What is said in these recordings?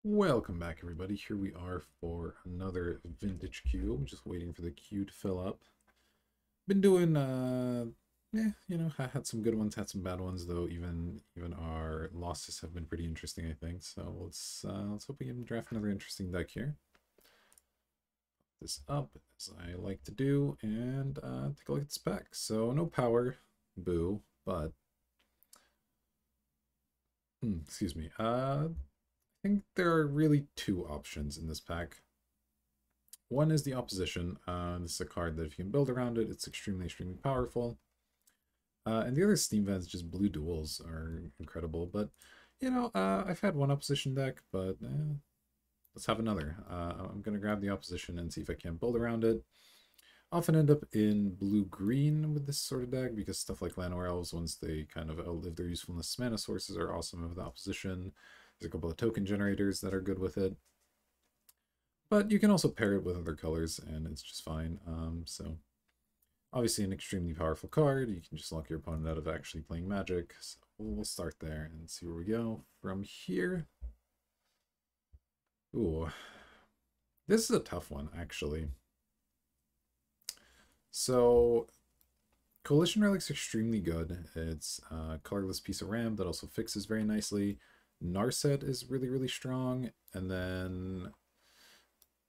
Welcome back, everybody. Here we are for another vintage queue. I'm just waiting for the queue to fill up. Been doing, had some good ones, had some bad ones, though. Even our losses have been pretty interesting, I think. So let's hope we can draft another interesting deck here. This up as I like to do, and take a look at the specs. So no power, boo, but excuse me. I think there are really two options in this pack. One is the opposition. This is a card that if you can build around it, it's extremely powerful. And the other Steam Vents, just blue duels, are incredible. But, I've had one opposition deck, but let's have another. I'm going to grab the opposition and see if I can build around it. Often end up in blue-green with this sort of deck, because stuff like Llanowar Elves, once they kind of outlive their usefulness, mana sources are awesome with opposition. There's a couple of token generators that are good with it. But you can also pair it with other colors, and it's just fine. So, obviously an extremely powerful card. You can just lock your opponent out of actually playing Magic. So we'll start there and see where we go from here. Ooh. This is a tough one, actually. So, Coalition Relic's extremely good. It's a colorless piece of RAM that also fixes very nicely. Narset is really strong. And then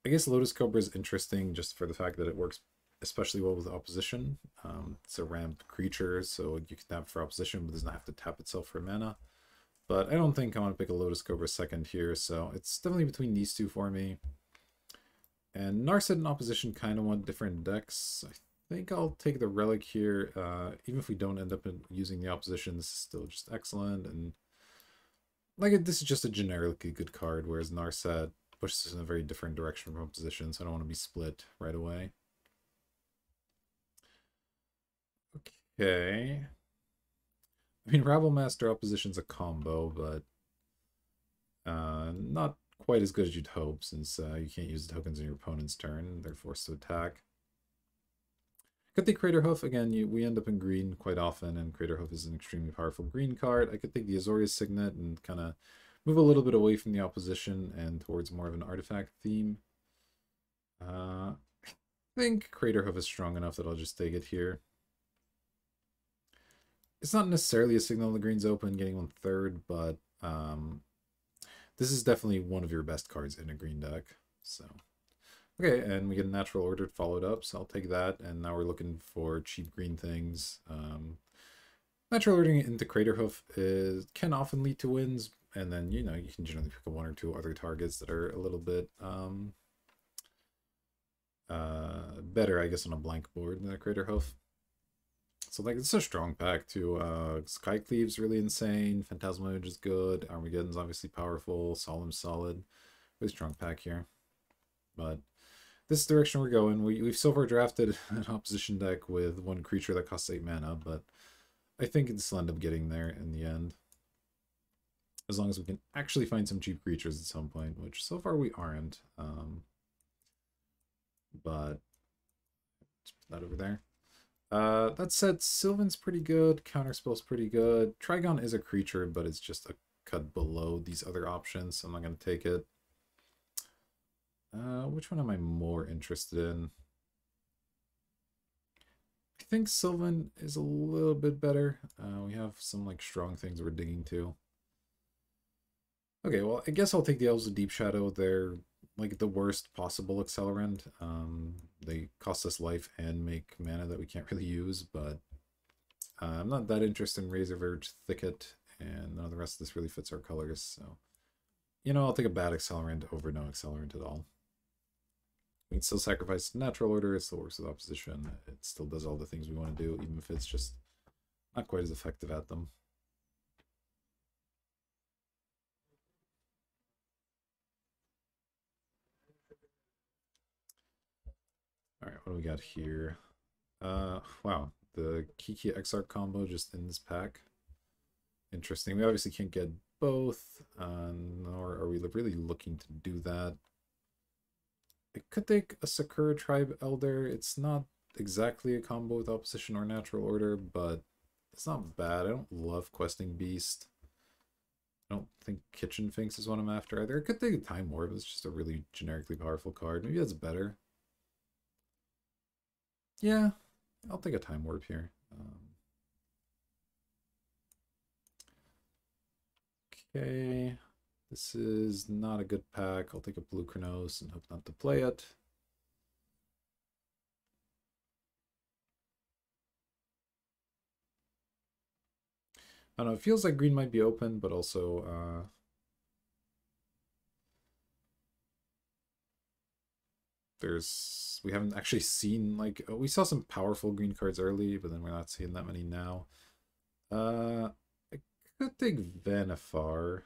I guess Lotus Cobra is interesting just for the fact that it works especially well with opposition. It's a ramp creature, so you can tap for opposition, but does not have to tap itself for mana. But I don't think I want to pick a Lotus Cobra second here, so it's definitely between these two for me. And Narset and opposition kind of want different decks. I think I'll take the Relic here. Even if we don't end up using the opposition, this is still just excellent. And this is just a generically good card, whereas Narset pushes us in a very different direction from opposition, so I don't want to be split right away. Okay. I mean, Rabble Master opposition's a combo, but not quite as good as you'd hope, since you can't use the tokens in your opponent's turn. They're forced to attack. Could take Craterhoof. Again, we end up in green quite often, and Craterhoof is an extremely powerful green card. I could take the Azorius Signet and kind of move a little bit away from the opposition and towards more of an artifact theme. I think Craterhoof is strong enough that I'll just take it here. It's not necessarily a signal the green's open, getting 1/3, but this is definitely one of your best cards in a green deck. So, okay, and we get a natural order followed up, so I'll take that. And now we're looking for cheap green things. Natural ordering into Craterhoof can often lead to wins, and then you can generally pick up one or two other targets that are a little bit better, I guess, on a blank board than a Craterhoof. So it's a strong pack too. Skycleave's really insane. Phantasmal Image is good. Armageddon's obviously powerful. Solemn's solid. Really strong pack here. But this direction we're going. We've so far drafted an opposition deck with one creature that costs 8 mana, but I think this will end up getting there in the end. As long as we can actually find some cheap creatures at some point, which so far we aren't. But let's put that over there. That said, Sylvan's pretty good, Counterspell's pretty good. Trigon is a creature, but it's just a cut below these other options, so I'm not going to take it. Which one am I more interested in? I think Sylvan is a little bit better. We have some strong things we're digging to. Okay, well, I guess I'll take the Elves of Deep Shadow. They're the worst possible accelerant. They cost us life and make mana that we can't really use, but I'm not that interested in Razorverge Thicket, and none of the rest of this really fits our colors, so I'll take a bad accelerant over no accelerant at all. We can still sacrifice natural order, it still works with opposition, it still does all the things we want to do, even if it's just not quite as effective at them. Alright, what do we got here? Wow, the Kiki Exarch combo just in this pack. Interesting. We obviously can't get both, nor are we really looking to do that. It could take a Sakura Tribe Elder. It's not exactly a combo with opposition or natural order, but it's not bad. I don't love Questing Beast. I don't think Kitchen Finks is what I'm after either. I could take a Time Warp. It's just a really generically powerful card. Maybe that's better. Yeah, I'll take a Time Warp here. Okay. This is not a good pack. I'll take a Blue Chronos and hope not to play it. I don't know, it feels like green might be open, but also we haven't actually seen, like, we saw some powerful green cards early, but then we're not seeing that many now. I could take Vanifar.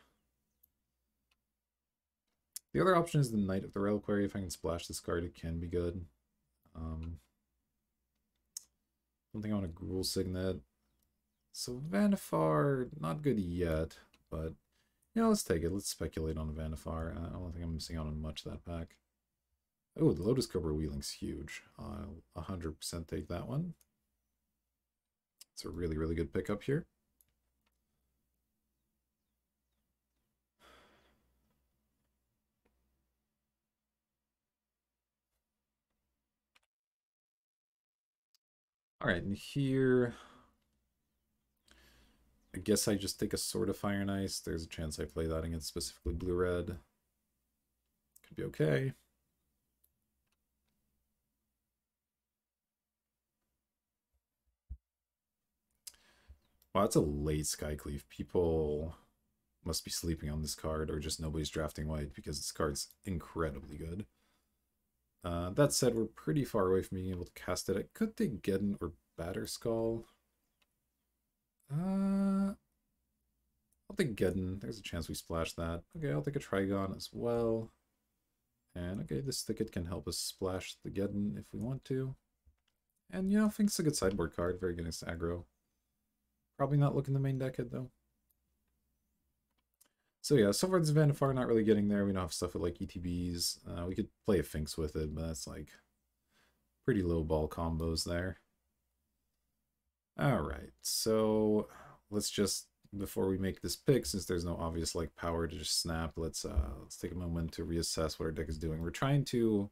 The other option is the Knight of the Reliquary. If I can splash this card, it can be good. Don't think I want a Gruul Signet. So Vanifar, not good yet, but yeah, let's take it. Let's speculate on Vanifar. I don't think I'm missing out on much that pack. Oh, the Lotus Cobra Wheeling's huge. I'll 100% take that one. It's a really, really good pickup here. All right, and here, I guess I just take a Sword of Fire and Ice. There's a chance I play that against specifically blue-red. Could be okay. Wow, that's a late Skycleave. People must be sleeping on this card, or just nobody's drafting white because this card's incredibly good. That said, we're pretty far away from being able to cast it. I could take Geddon or Batterskull. I'll take Geddon. There's a chance we splash that. Okay, I'll take a Trigon as well. And okay, this Thicket can help us splash the Geddon if we want to. And, you know, I think it's a good sideboard card. Very good against aggro. Probably not looking the main deck hit, though. So yeah, so far this Vanifar not really getting there. We don't have stuff with like ETBs. We could play a Finks with it, but that's like pretty low ball combos there. All right, so let's just, before we make this pick, since there's no obvious like power to just snap, let's take a moment to reassess what our deck is doing. We're trying to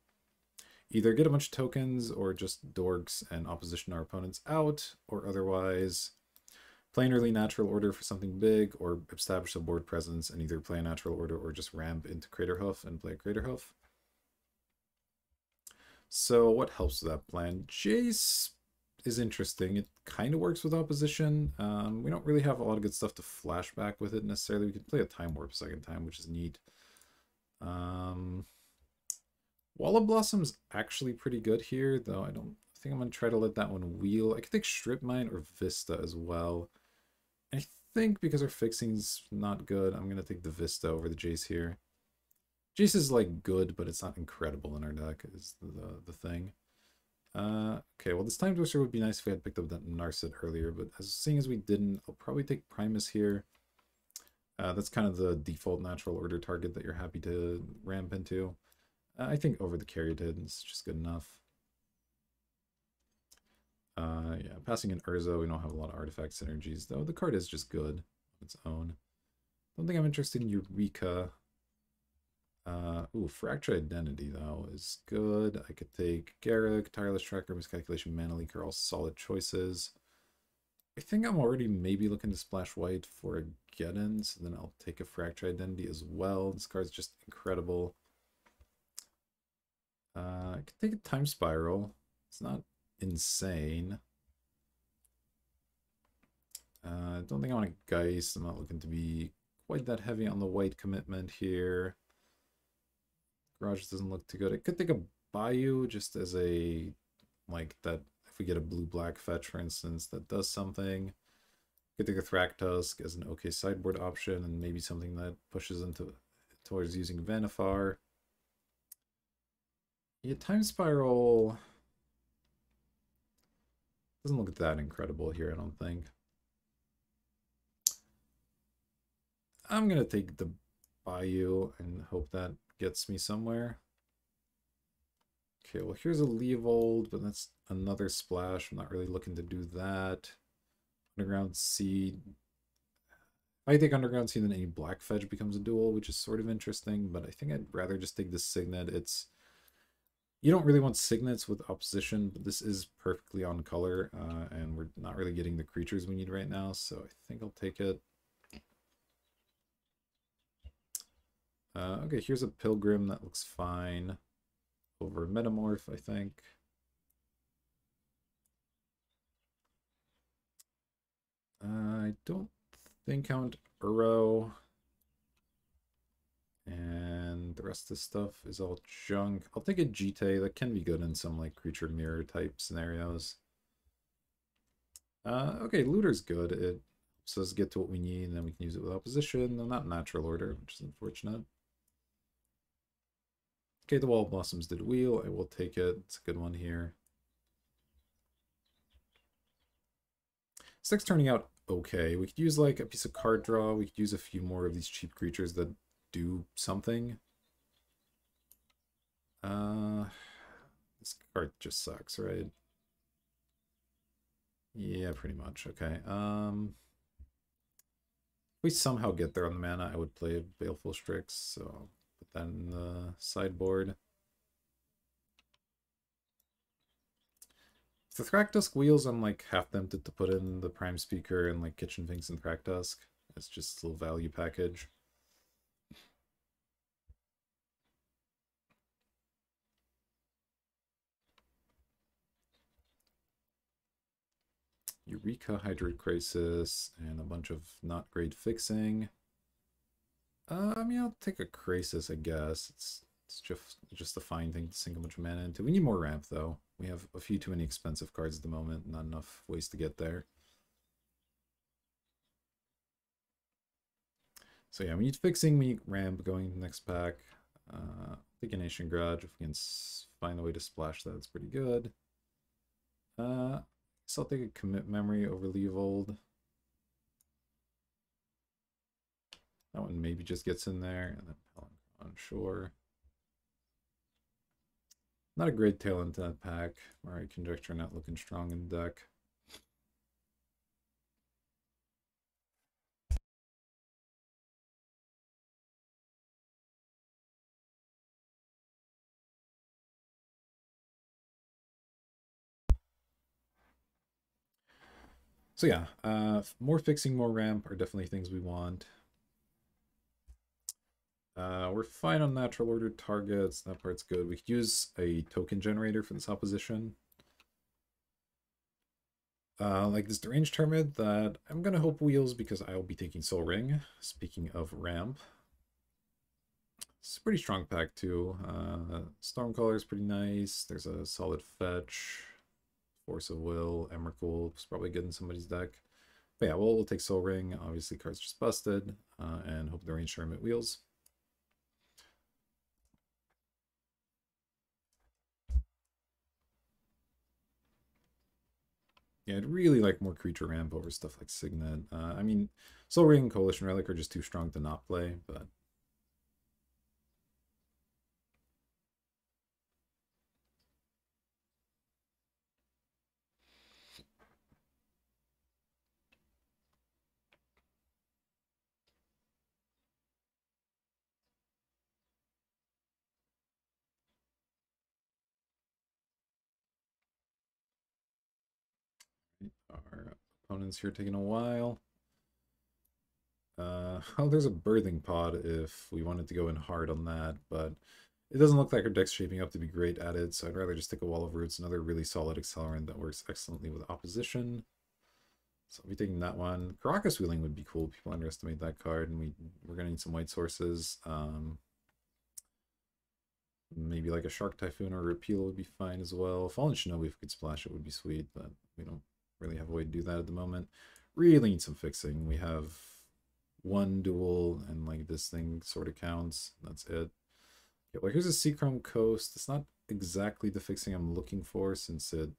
either get a bunch of tokens or just dorks and opposition our opponents out, or otherwise play an early natural order for something big, or establish a board presence and either play a natural order or just ramp into Craterhoof and play a Craterhoof. So what helps with that plan? Jace is interesting. It kind of works with opposition. We don't really have a lot of good stuff to flashback with it necessarily. We could play a Time Warp second time, which is neat. Wall of Blossom's actually pretty good here, though I think I'm going to try to let that one wheel. I could take Strip Mine or Vista as well. I think because our fixing's not good, I'm going to take the Vista over the Jace here. Jace is like good, but it's not incredible in our deck, is the thing. Okay, well this Time Twister would be nice if we had picked up that Narset earlier, but seeing as we didn't, I'll probably take Primus here. That's kind of the default natural order target that you're happy to ramp into. I think over the Caryatid is just good enough. Yeah, passing in Urza, we don't have a lot of artifact synergies, though the card is just good on its own. Don't think I'm interested in Eureka. Fractured Identity, though, is good. I could take Garruk, Tireless Tracker, Miscalculation, Mana Leak are all solid choices. I think I'm already maybe looking to splash white for a Geddon, so then I'll take a Fractured Identity as well. This card's just incredible. I could take a Time Spiral. It's not insane. I don't think I want a Geist. I'm not looking to be quite that heavy on the white commitment here. Garage doesn't look too good. I could take a Bayou just as a, like, that if we get a blue-black fetch, for instance, that does something. Could take a Thragtusk as an okay sideboard option, and maybe something that pushes into towards using Vanifar. Yeah, Time Spiral doesn't look that incredible here, I don't think. I'm gonna take the Bayou and hope that gets me somewhere. Okay, well here's a Leovold, but that's another splash. I'm not really looking to do that. Underground Seed. I take Underground Sea, then any black fetch becomes a duel, which is sort of interesting, but I think I'd rather just take this Signet. You don't really want Signets with opposition, but this is perfectly on color, and we're not really getting the creatures we need right now, so I think I'll take it. Okay, here's a Pilgrim that looks fine over Metamorph, I think. I don't think I want Uro. And the rest of the stuff is all junk. I'll take a Jite. That can be good in some like creature mirror type scenarios. Okay, Looter's good. It helps us get to what we need, and then we can use it with opposition. No, not natural order, which is unfortunate. Okay, the Wall of Blossoms did wheel. I will take it. It's a good one here. This deck's turning out okay. We could use like a piece of card draw. We could use a few more of these cheap creatures that do something. This card just sucks, right? Yeah, pretty much. Okay. If we somehow get there on the mana, I would play Baleful Strix, so put that in the sideboard. If the Thragtusk wheels, I'm like half tempted to put in the Prime Speaker and like Kitchen Finks and Thragtusk. It's just a little value package. Eureka, Hydroid Crisis, and a bunch of not great fixing. I mean, I'll take a Crisis, I guess. It's just a fine thing to sink a bunch of mana into. We need more ramp, though. We have a few too many expensive cards at the moment, not enough ways to get there. So yeah, we need fixing, we need ramp going to the next pack. Take a Nation Grudge. If we can find a way to splash that, it's pretty good. So I'll take a Commit Memory over Leave Old. That one maybe just gets in there, and then on Shore. Not a great tail into that pack. Alright, Conjecture not looking strong in the deck. So yeah, more fixing, more ramp are definitely things we want. We're fine on natural order targets. That part's good. We could use a token generator for this opposition. Like this deranged hermit that I'm gonna hope wheels because I'll be taking Soul Ring. Speaking of ramp, it's a pretty strong pack too. Stormcaller is pretty nice. There's a solid fetch. Force of Will, Emrakul is probably good in somebody's deck. But yeah, we'll take Soul Ring. Obviously, card's just busted, and hope the range hermit wheels. Yeah, I'd really like more creature ramp over stuff like Signet. I mean, Soul Ring and Coalition Relic are just too strong to not play, but our opponents here taking a while. Oh, there's a Birthing Pod if we wanted to go in hard on that, but it doesn't look like our deck's shaping up to be great at it, so I'd rather just take a Wall of Roots, another really solid accelerant that works excellently with opposition. So I'll be taking that one. Caracas Wheeling would be cool. People underestimate that card, and we're going to need some white sources. Maybe like a Shark Typhoon or Repeal would be fine as well. Fallen Shinobi, if we could splash it, would be sweet, but we don't really have a way to do that at the moment. Really need some fixing. We have one duel, and like this thing sort of counts. That's it. Okay, well, here's a Seachrome Coast. It's not exactly the fixing I'm looking for since it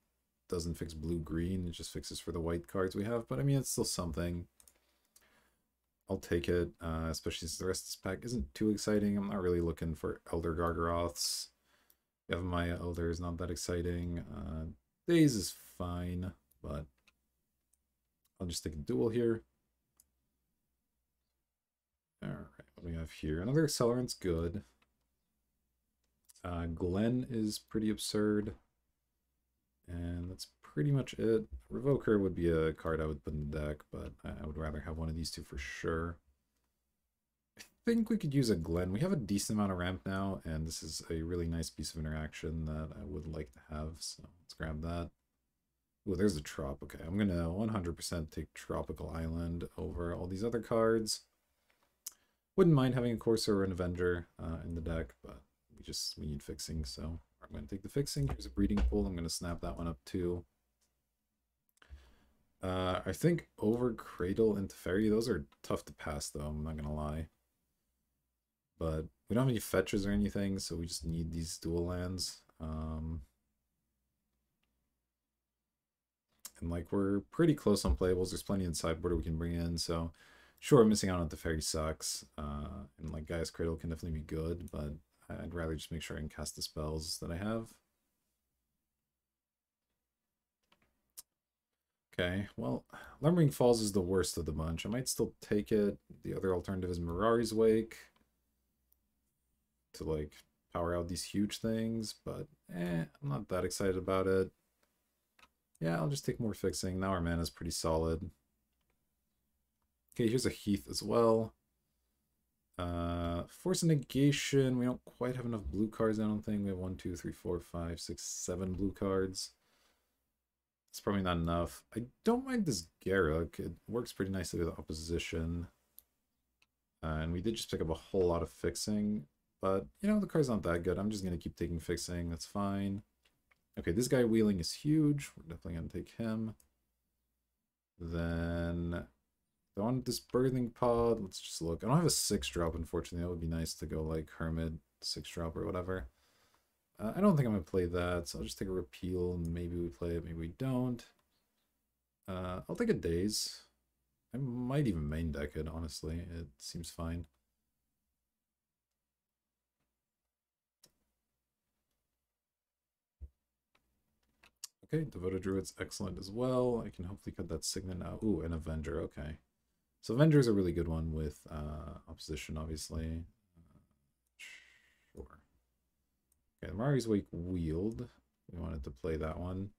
doesn't fix blue-green. It just fixes for the white cards we have, but I mean, it's still something. I'll take it, especially since the rest of this pack isn't too exciting. I'm not really looking for Elder Gargaroths. Yavimaya Elder is not that exciting. Daze is fine, but I'll just take a duel here. Alright, what do we have here? Another accelerant's good. Glen is pretty absurd. And that's pretty much it. Revoker would be a card I would put in the deck, but I would rather have one of these two for sure. I think we could use a Glen. We have a decent amount of ramp now, and this is a really nice piece of interaction that I would like to have, so let's grab that. Oh, there's a Trop. Okay, I'm going to 100% take Tropical Island over all these other cards. Wouldn't mind having a Courser or an Avenger in the deck, but we need fixing, so I'm going to take the fixing. Here's a Breeding Pool. I'm going to snap that one up too. I think over Cradle and Teferi, those are tough to pass though, I'm not going to lie. But we don't have any fetches or anything, so we just need these dual lands. And like, we're pretty close on playables. There's plenty in sideboard we can bring in, so sure, missing out on Teferi sucks. And like, Gaia's Cradle can definitely be good, but I'd rather just make sure I can cast the spells that I have. Okay, well, Lumbering Falls is the worst of the bunch. I might still take it. The other alternative is Mirari's Wake to like power out these huge things, but I'm not that excited about it. Yeah, I'll just take more fixing. Now our mana is pretty solid. Okay, here's a Heath as well. Force of Negation. We don't quite have enough blue cards, I don't think. We have 1, 2, 3, 4, 5, 6, 7 blue cards. It's probably not enough. I don't mind this Garruk. It works pretty nicely with opposition. And we did just pick up a whole lot of fixing. But, you know, the card's not that good. I'm just going to keep taking fixing. That's fine. Okay, this guy wheeling is huge. We're definitely going to take him. Then, do I want this Birthing Pod? Let's just look. I don't have a 6-drop, unfortunately. That would be nice to go, like, Hermit 6-drop or whatever. I don't think I'm going to play that, so I'll just take a Repeal, and maybe we play it, maybe we don't. I'll take a Daze. I might even main deck it, honestly. It seems fine. Okay, Devoted Druid's excellent as well. I can hopefully cut that Signet now. Ooh, an Avenger, okay. So Avenger is a really good one with opposition, obviously. Sure. Okay, the Mari's Wake wheeled. We wanted to play that one.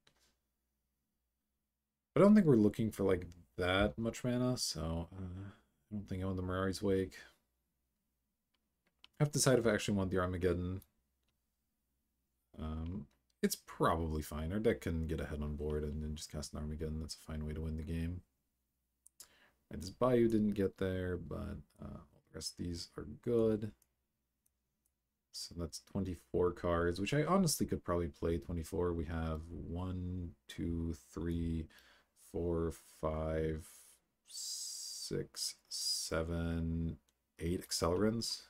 But I don't think we're looking for like that much mana, so I don't think I want the Mirari's Wake. I have to decide if I actually want the Armageddon. It's probably fine. Our deck can get ahead on board and then just cast an Armageddon. That's a fine way to win the game. And this Bayou didn't get there, but all the rest of these are good. So that's 24 cards, which I honestly could probably play 24. We have 1, 2, 3, 4, 5, 6, 7, 8 accelerants.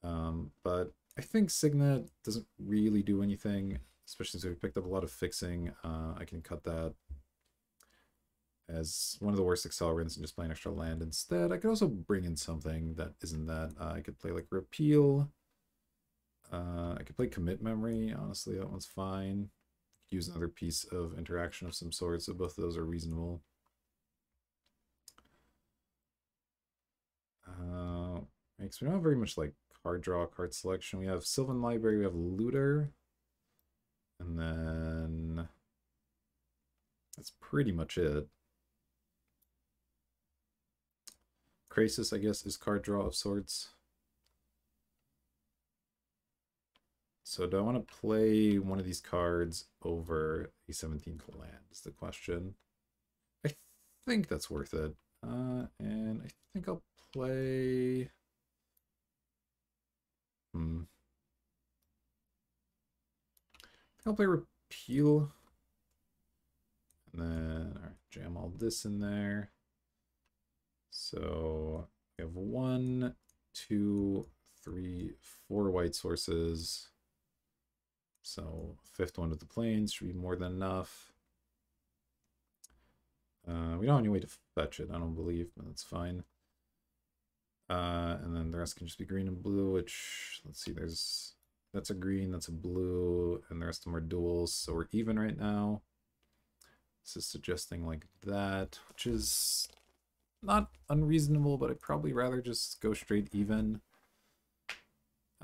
But I think Signet doesn't really do anything, especially since we picked up a lot of fixing. I can cut that as one of the worst accelerants and just play an extra land instead. I could also bring in something that isn't that. I could play like Repeal. I could play Commit Memory. Honestly, that one's fine. Use another piece of interaction of some sort, so both of those are reasonable. Makes we don't have very much like card draw, card selection. We have Sylvan Library, we have Looter, and then that's pretty much it. Krasis, I guess, is card draw of sorts. So do I want to play one of these cards over a 17th land is the question. I think that's worth it. And I think I'll play... I'll play Repeal. And then, all right, jam all this in there. So we have 1, 2, 3, 4 white sources. So 5th one with the plains should be more than enough. We don't have any way to fetch it, I don't believe, but that's fine. And then the rest can just be green and blue, which, let's see, that's a green, that's a blue, and the rest of them are duals, so we're even right now. This is suggesting like that, which is not unreasonable, but I'd probably rather just go straight even.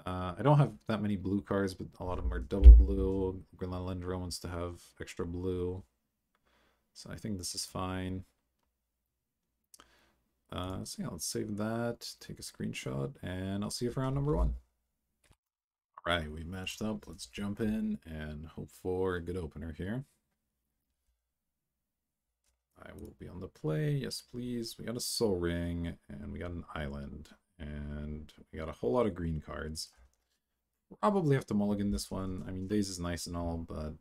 I don't have that many blue cards, but a lot of them are double blue. Grenlandra wants to have extra blue. So I think this is fine. So yeah, let's save that, take a screenshot, and I'll see you for round number 1. All right, we matched up. Let's jump in and hope for a good opener here. I will be on the play. Yes, please. We got a Soul Ring, and we got an Island, and we got a whole lot of green cards. Probably have to mulligan this one. I mean, Daze is nice and all, but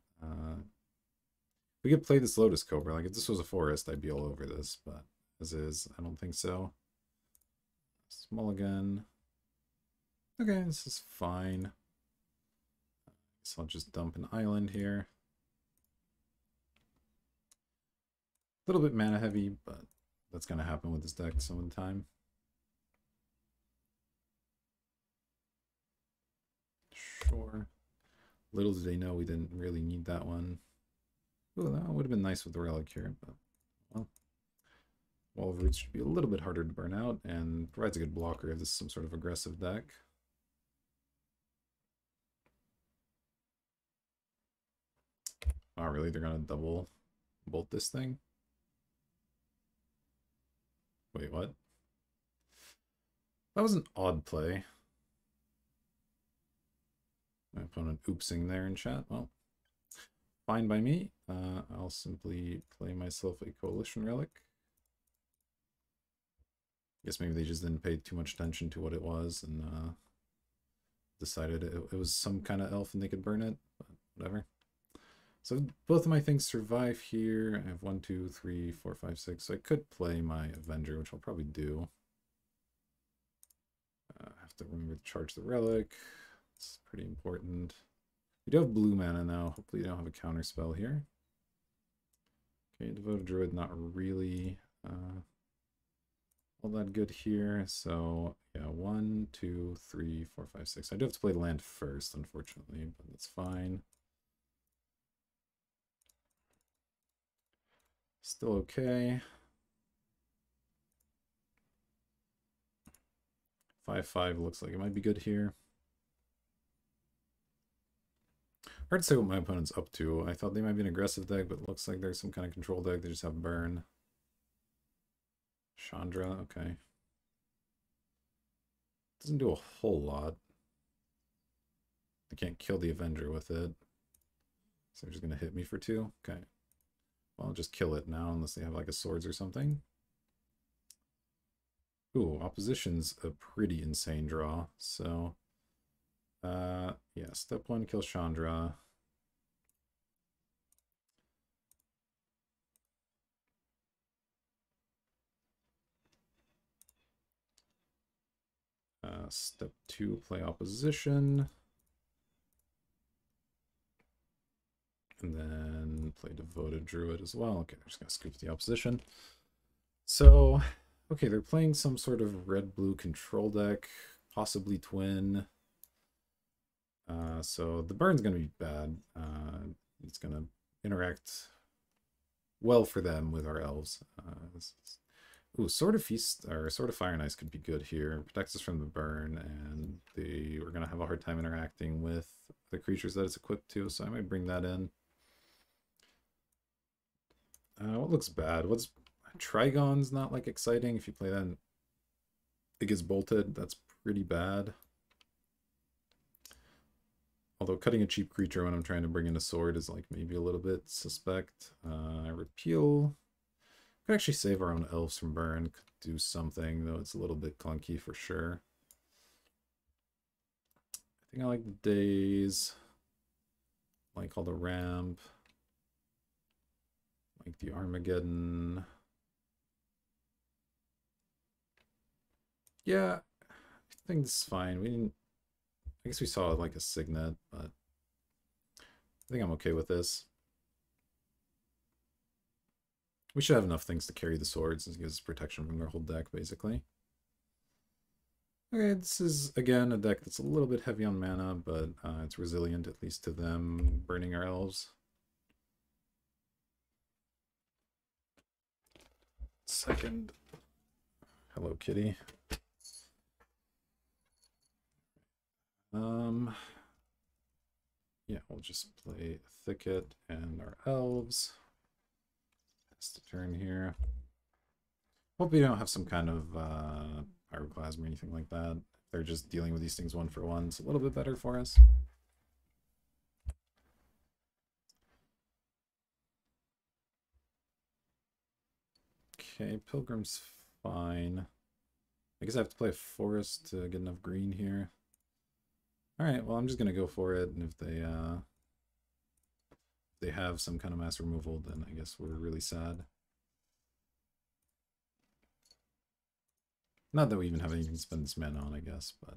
we could play this Lotus Cobra. Like, if this was a forest, I'd be all over this, but as is, I don't think so. Mulligan. Okay, this is fine. So I'll just dump an island here. A little bit mana heavy, but that's going to happen with this deck some of the time. Sure. Little did they know we didn't really need that one. Ooh, that would have been nice with the relic here, but well. Wall of Roots should be a little bit harder to burn out and provides a good blocker if this is some sort of aggressive deck. Oh, really? They're going to double bolt this thing? Wait, what? That was an odd play. My opponent oopsing there in chat. Well, fine by me. I'll simply play myself a Coalition Relic. Guess maybe they just didn't pay too much attention to what it was and decided it was some kind of elf and they could burn it, but whatever. So both of my things survive here. I have 1, 2, 3, 4, 5, 6. So I could play my Avenger, which I'll probably do. I have to remember to charge the relic. It's pretty important. We do have blue mana now. Hopefully you don't have a counter spell here. Okay, Devoted Druid, not really all that good here. So yeah, 1, 2, 3, 4, 5, 6. I do have to play land first, unfortunately, but that's fine. Still okay. 5/5 looks like it might be good here. Hard to say what my opponent's up to. I thought they might be an aggressive deck, but it looks like there's some kind of control deck. They just have burn. Chandra, okay. Doesn't do a whole lot. I can't kill the Avenger with it. So they're just going to hit me for 2. Okay. Well, I'll just kill it now unless they have like a swords or something. Ooh, opposition's a pretty insane draw. So, yeah, step 1, kill Chandra. Step 2, play opposition. And then play Devoted Druid as well. Okay, they're just going to scoop the opposition. So, okay, they're playing some sort of red-blue control deck, possibly twin. So the burn's going to be bad. It's going to interact well for them with our elves. Ooh, Sword of Feast, or Sword of Fire and Ice could be good here. Protects us from the burn, and we're going to have a hard time interacting with the creatures that it's equipped to, so I might bring that in. What looks bad? Trigon's not like exciting. If you play that, it gets bolted. That's pretty bad. Although cutting a cheap creature when I'm trying to bring in a sword is like maybe a little bit suspect. Repeal. Could actually save our own elves from burn. Could do something, though it's a little bit clunky for sure. I think I like the Daze. Like all the ramp. Like the Armageddon. Yeah, I think this is fine. We didn't. I guess we saw like a Signet, but I think I'm okay with this. We should have enough things to carry the swords and gives protection from their whole deck, basically. Okay, this is, again, a deck that's a little bit heavy on mana, but it's resilient, at least to them burning our elves. Second. Hello, kitty. Yeah, we'll just play Thicket and our elves. That's the turn here. Hope we don't have some kind of pyroclasm or anything like that. They're just dealing with these things one for one. It's a little bit better for us. Okay, Pilgrim's fine. I guess I have to play a forest to get enough green here. Alright, well I'm just gonna go for it, and if they have some kind of mass removal, then I guess we're really sad. Not that we even have anything to spend this mana on, I guess, but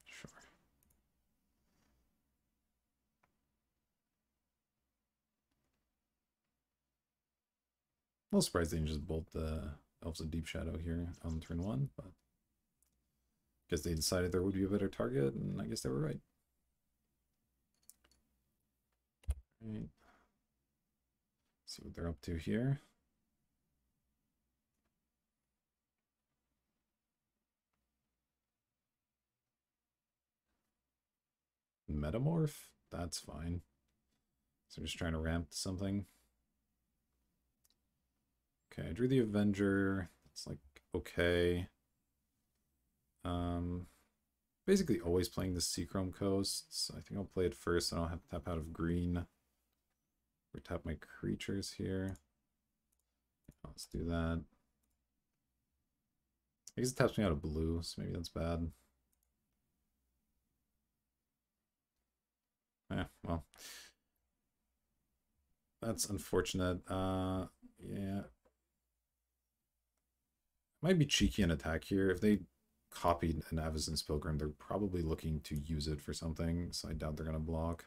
sure. A little surprised they didn't just bolt the Elves of Deep Shadow here on turn 1, but guess they decided there would be a better target, and I guess they were right. Right. See what they're up to here. Metamorph? That's fine. So I'm just trying to ramp to something. Okay, I drew the Avenger. It's like okay. Basically always playing the Seachrome Coasts. I think I'll play it first, and I'll have to tap out of green. Or tap my creatures here. Let's do that. I guess it taps me out of blue, so maybe that's bad. Yeah, well. That's unfortunate. Yeah. Might be cheeky an attack here. If they copied an Avacyn's Pilgrim, they're probably looking to use it for something, so I doubt they're going to block.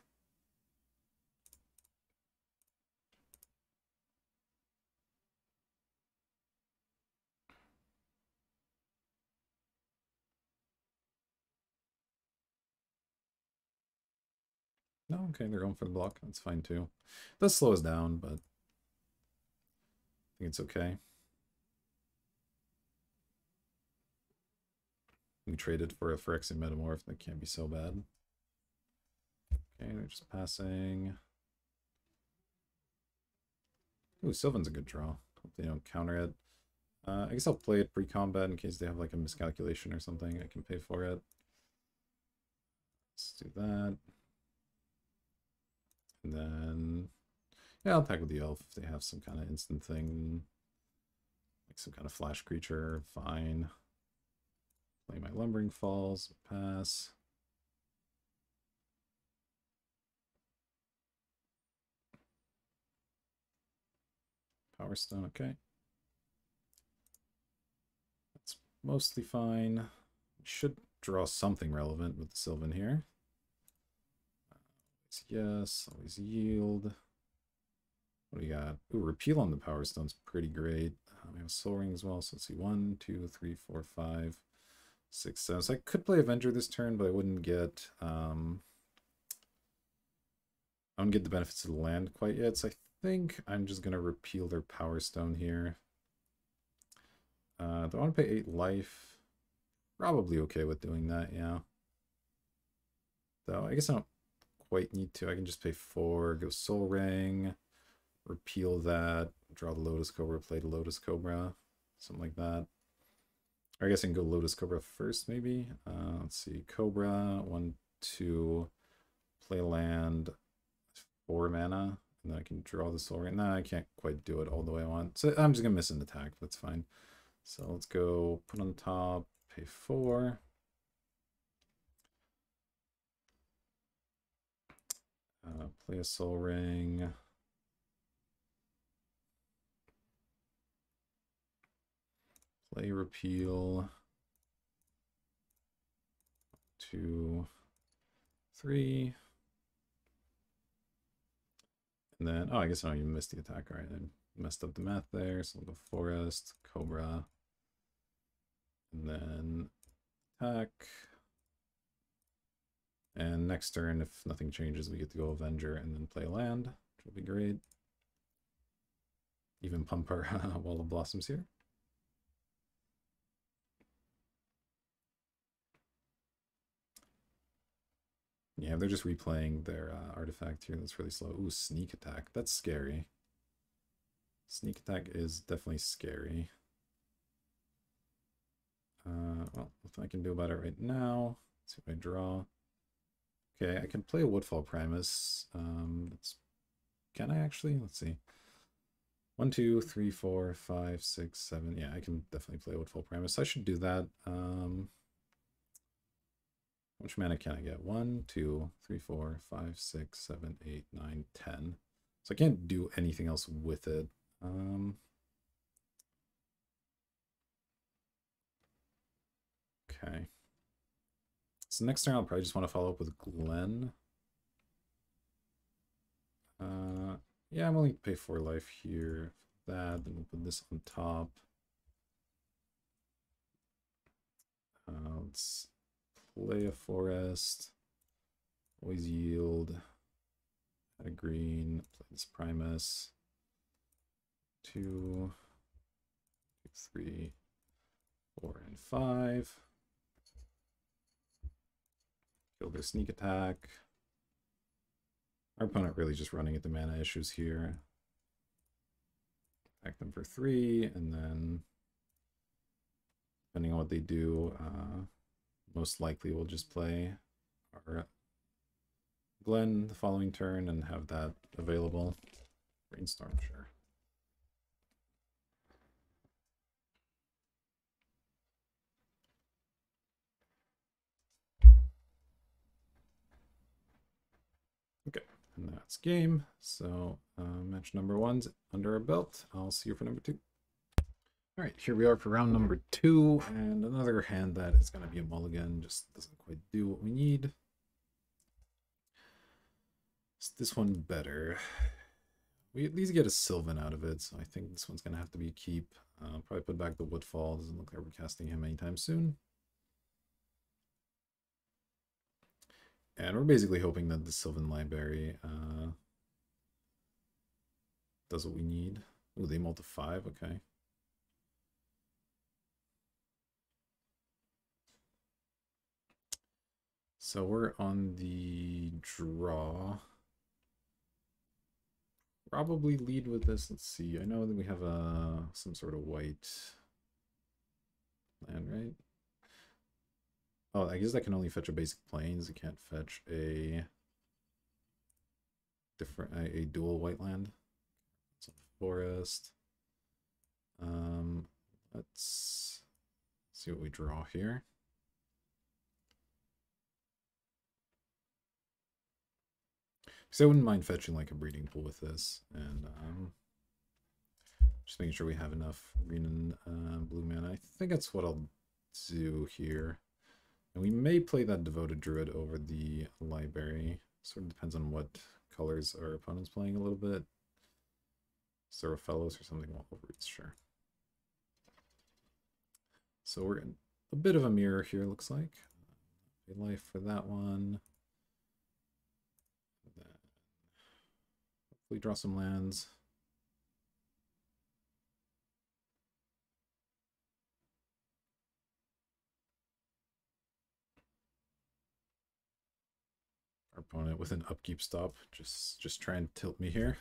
No, okay, they're going for the block. That's fine too. It does slow us down, but I think it's okay. We traded for a Phyrexian Metamorph. That can't be so bad. Okay, they're just passing. Ooh, Sylvan's a good draw. Hope they don't counter it. I guess I'll play it pre-combat in case they have like a miscalculation or something. I can pay for it. Let's do that. And then, yeah, I'll tackle the elf if they have some kind of instant thing. Like some kind of flash creature, fine. Play my Lumbering Falls, pass. Power Stone, okay. That's mostly fine. Should draw something relevant with the Sylvan here. Yes, always yield. What do we got? Ooh, repeal on the Power Stone's pretty great. We have Soul Ring as well, so let's see. 1, 2, 3, 4, 5, 6, 7. So I could play Avenger this turn, but I wouldn't get I wouldn't get the benefits of the land quite yet. So I think I'm just gonna repeal their Power Stone here. Do I want to pay 8 life? Probably okay with doing that, yeah. Though I guess I don't quite need to. I can just pay 4, go Soul Ring, repeal that, draw the Lotus Cobra, play the Lotus Cobra, something like that. Or I guess I can go Lotus Cobra first, maybe. Let's see, Cobra, 1, 2, play land, 4 mana, and then I can draw the Soul Ring. No, I can't quite do it all the way I want. So I'm just gonna miss an attack, that's fine. So let's go put on top, pay 4. Play a Soul Ring. Play repeal. 2, 3. And then, oh, I guess I don't even miss the attack. All right, I messed up the math there. So we'll go Forest, Cobra. And then attack. And next turn, if nothing changes, we get to go Avenger and then play land, which will be great. Even pump our Wall of Blossoms here. Yeah, they're just replaying their artifact here. That's really slow. Ooh, sneak attack. That's scary. Sneak attack is definitely scary. Well, nothing I can do about it right now. Let's see if I draw. Okay, I can play a Woodfall Primus. Can I actually? Let's see. 1, 2, 3, 4, 5, 6, 7. Yeah, I can definitely play Woodfall Primus. I should do that. How much mana can I get? 1, 2, 3, 4, 5, 6, 7, 8, 9, 10. So I can't do anything else with it. Okay. So next turn I'll probably just want to follow up with Glenn. Yeah, I'm only pay 4 life here. That, then we'll put this on top. Let's play a forest. Always yield. Add a green. Play this Primus. 2, 3, 4, and 5. Kill their sneak attack. Our opponent really just running into mana issues here. Attack them for 3, and then depending on what they do, most likely we'll just play our Glen the following turn and have that available. Brainstorm, sure. Okay, and that's game. So match number 1's under our belt. I'll see you for number 2. All right, here we are for round number 2, and another hand that is going to be a mulligan, just doesn't quite do what we need. Is this one better? We at least get a Sylvan out of it, so I think this one's going to have to be a keep. Probably put back the Woodfall. Doesn't look like we're casting him anytime soon. And we're basically hoping that the Sylvan Library does what we need. Oh, they multi 5, okay. So we're on the draw. Probably lead with this. Let's see. I know that we have some sort of white land, right? Oh, I guess I can only fetch a basic plains. I can't fetch a dual white land. It's a forest. Let's see what we draw here. So I wouldn't mind fetching like a breeding pool with this, and just making sure we have enough green and blue mana. I think that's what I'll do here. And we may play that Devoted Druid over the library. Sort of depends on what colors our opponent's playing a little bit. Zero Fellows or something. Well, Overroots, sure. So we're in a bit of a mirror here, looks like. A life for that one. Then hopefully draw some lands. Our opponent with an upkeep stop, just trying to tilt me here.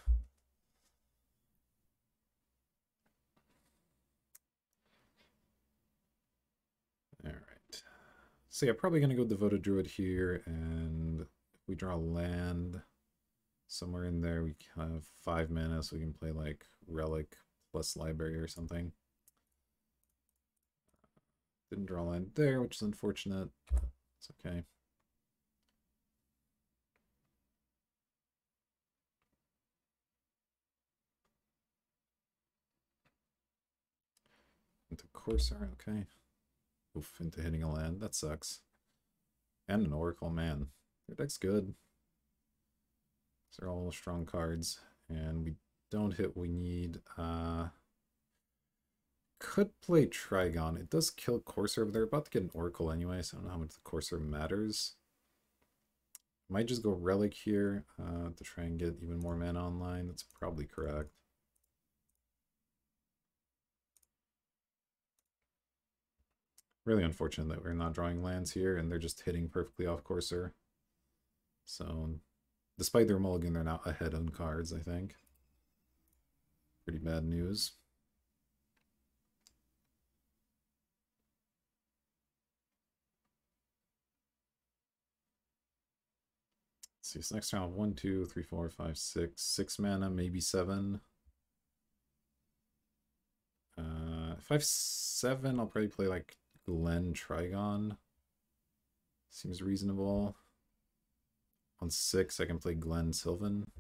All right. So yeah, probably gonna go Devoted Druid here, and if we draw land somewhere in there, we have 5 mana, so we can play like Relic plus Library or something. Didn't draw land there, which is unfortunate, but it's okay. Into Corsair, okay. Oof, into hitting a land. That sucks. And an Oracle, man. Your deck's good. These are all strong cards. And we don't hit what we need. Could play Trigon. It does kill Corsair, but they're about to get an Oracle anyway, so I don't know how much the Corsair matters. Might just go Relic here to try and get even more mana online. That's probably correct. Really unfortunate that we're not drawing lands here and they're just hitting perfectly off Corsair. So, despite their mulligan, they're now ahead on cards, I think. Pretty bad news. Let's see, so next round, 1, 2, 3, 4, 5, 6. 6 mana, maybe 7. If I have 7, I'll probably play like Glen Trigon. Seems reasonable. On 6, I can play Glen Sylvan.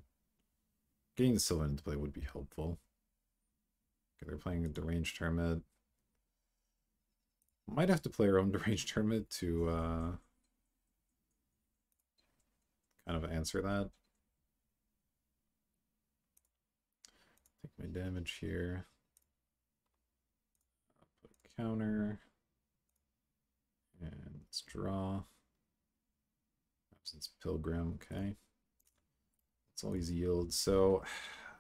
Getting the Sylvan into play would be helpful. Okay, they're playing a Deranged Hermit. Might have to play our own Deranged Hermit to kind of answer that. Take my damage here. Put a counter. And let's draw. Absence Pilgrim, okay. It's always yield. So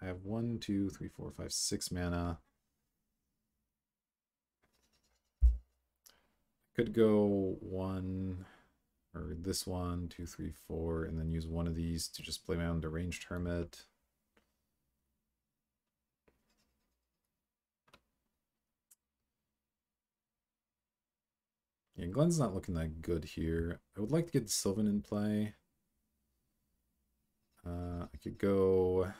I have 1, 2, 3, 4, 5, 6 mana. Could go 1 or this 1, 2, 3, 4, and then use one of these to just play my own Deranged Hermit. Yeah, Glen's not looking that good here. I would like to get Sylvan in play. I could go...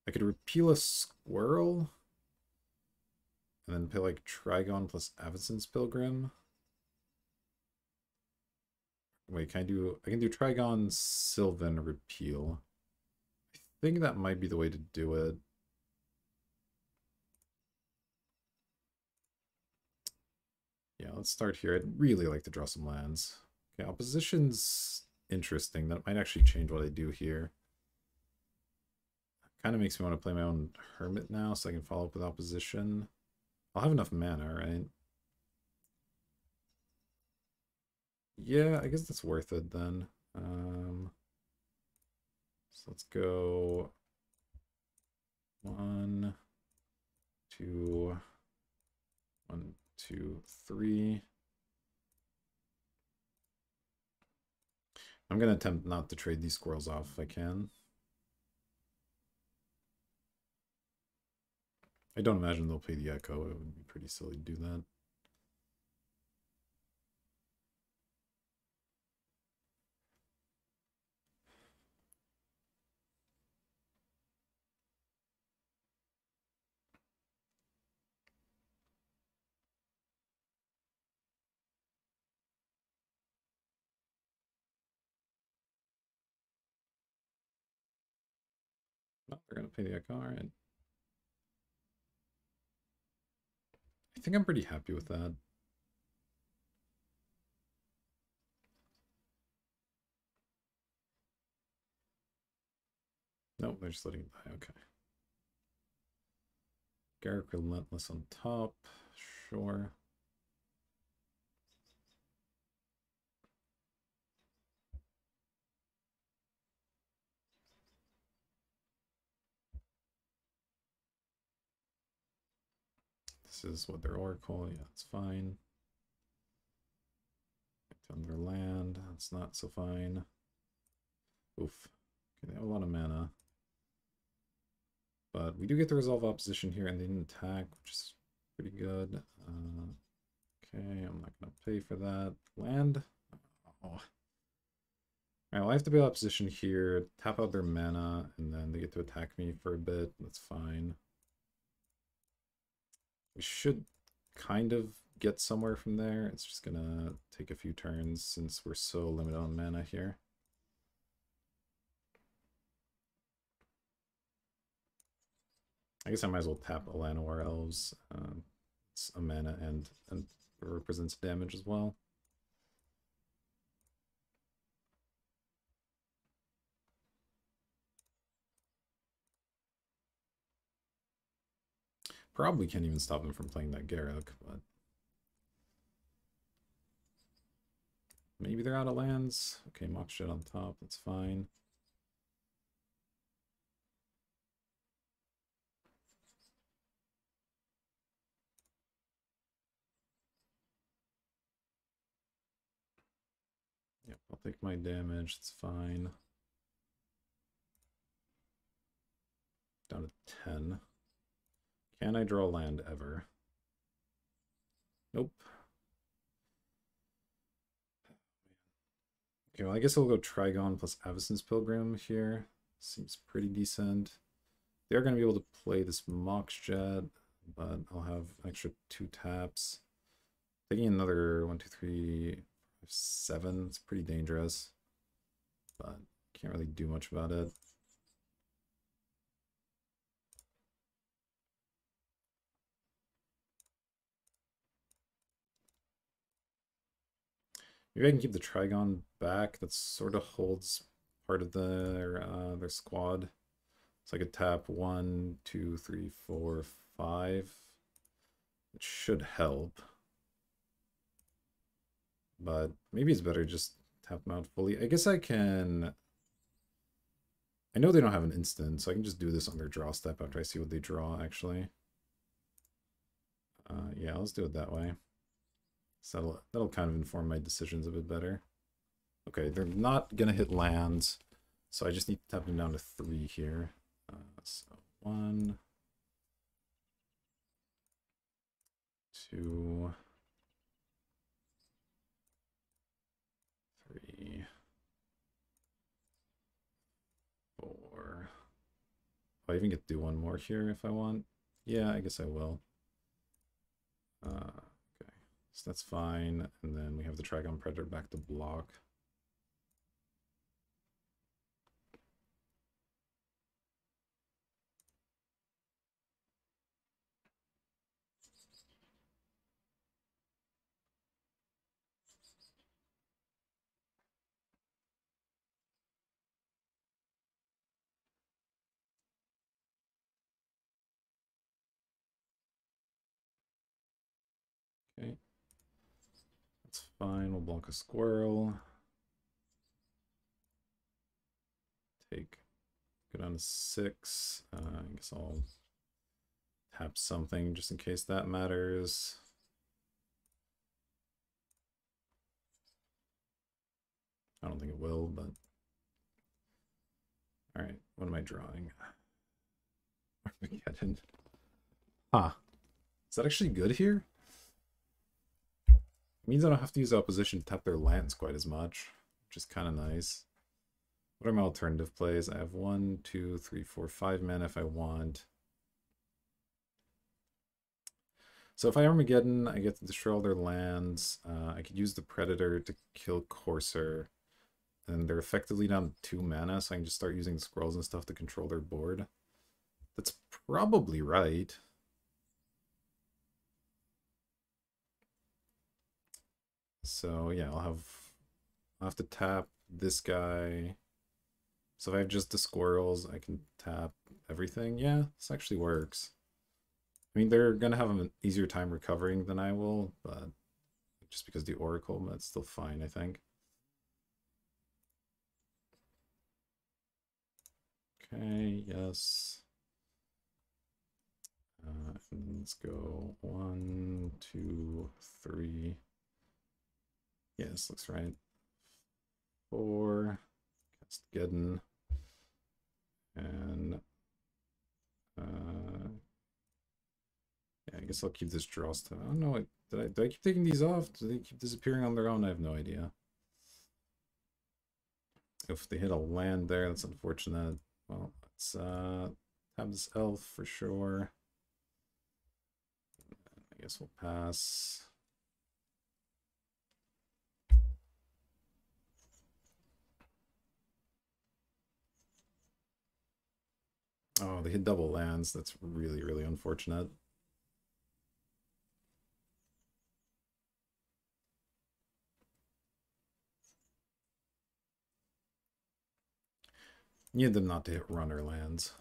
I could repeal a Squirrel and then play like Trigon plus Avacyn's Pilgrim. Wait, can I do... I can do Trigon, Sylvan, repeal. I think that might be the way to do it. Yeah, let's start here. I'd really like to draw some lands. Okay, opposition's interesting. That might actually change what I do here. Kind of makes me want to play my own Hermit now so I can follow up with opposition. I'll have enough mana, right? Yeah, I guess that's worth it then. So let's go 1, 2, 1, 2, 3. I'm gonna attempt not to trade these squirrels off if I can. I don't imagine they'll pay the Echo. It would be pretty silly to do that. No, they're gonna pay the Echo, alright. I think I'm pretty happy with that. Nope, they're just letting it die, okay. Garrick Relentless on top, sure. This is what their Oracle, yeah, it's fine. On their land, that's not so fine. Oof. Okay, they have a lot of mana. But we do get to resolve opposition here, and they didn't attack, which is pretty good. Okay, I'm not going to pay for that. Land. Oh. Alright, well, I have to build opposition here, tap out their mana, and then they get to attack me for a bit. That's fine. We should kind of get somewhere from there. It's just going to take a few turns since we're so limited on mana here. I guess I might as well tap Llanowar Elves. It's a mana and represents damage as well. Probably can't even stop him from playing that Garruk, but maybe they're out of lands. Okay, Mock Shed on top, that's fine. I'll take my damage, it's fine. Down to 10. Can I draw land ever? Nope. Okay, well, I guess I'll go Trigon plus Avacyn's Pilgrim here. Seems pretty decent. They're going to be able to play this Mox Jet, but I'll have an extra 2 taps. Taking another 1, 2, 3, 5, 7. It's pretty dangerous, but can't really do much about it. Maybe I can keep the Trigon back. That sort of holds part of their squad. So I could tap 1, 2, 3, 4, 5. It should help. But maybe it's better just tap them out fully. I guess I can... I know they don't have an instant, so I can just do this on their draw step after I see what they draw, actually. Yeah, let's do it that way. So that'll kind of inform my decisions a bit better. Okay, they're not going to hit lands, so I just need to tap them down to 3 here. So 1, 2, 3, 4. I even get to do 1 more here if I want. Yeah, I guess I will. Okay, so that's fine. And then we have the Trigon Predator back to block. Okay, that's fine. We'll block a squirrel. Go down to 6. I guess I'll tap something just in case that matters. I don't think it will, but... Alright, what am I drawing? Armageddon. Huh. Is that actually good here? It means I don't have to use opposition to tap their lands quite as much, which is kind of nice. What are my alternative plays? I have 1, 2, 3, 4, 5 mana if I want. So if I Armageddon, I get to destroy all their lands. I could use the Predator to kill Courser. And they're effectively down 2 mana, so I can just start using scrolls and stuff to control their board. That's probably right. So yeah, I'll have to tap this guy. So if I have just the squirrels, I can tap everything. Yeah, this actually works. I mean, they're gonna have an easier time recovering than I will, but just because the Oracle, but it's still fine, I think. Okay, yes. And let's go 1, 2, 3. Yes, looks right. 4. Cast Geddon. And yeah, I guess I'll keep this draw stuff. I don't know. Do I keep taking these off? Do they keep disappearing on their own? I have no idea. If they hit a land there, that's unfortunate. Well, let's have this elf for sure. I guess we'll pass. Oh, they hit double lands. That's really, really unfortunate. Need them not to hit runner lands.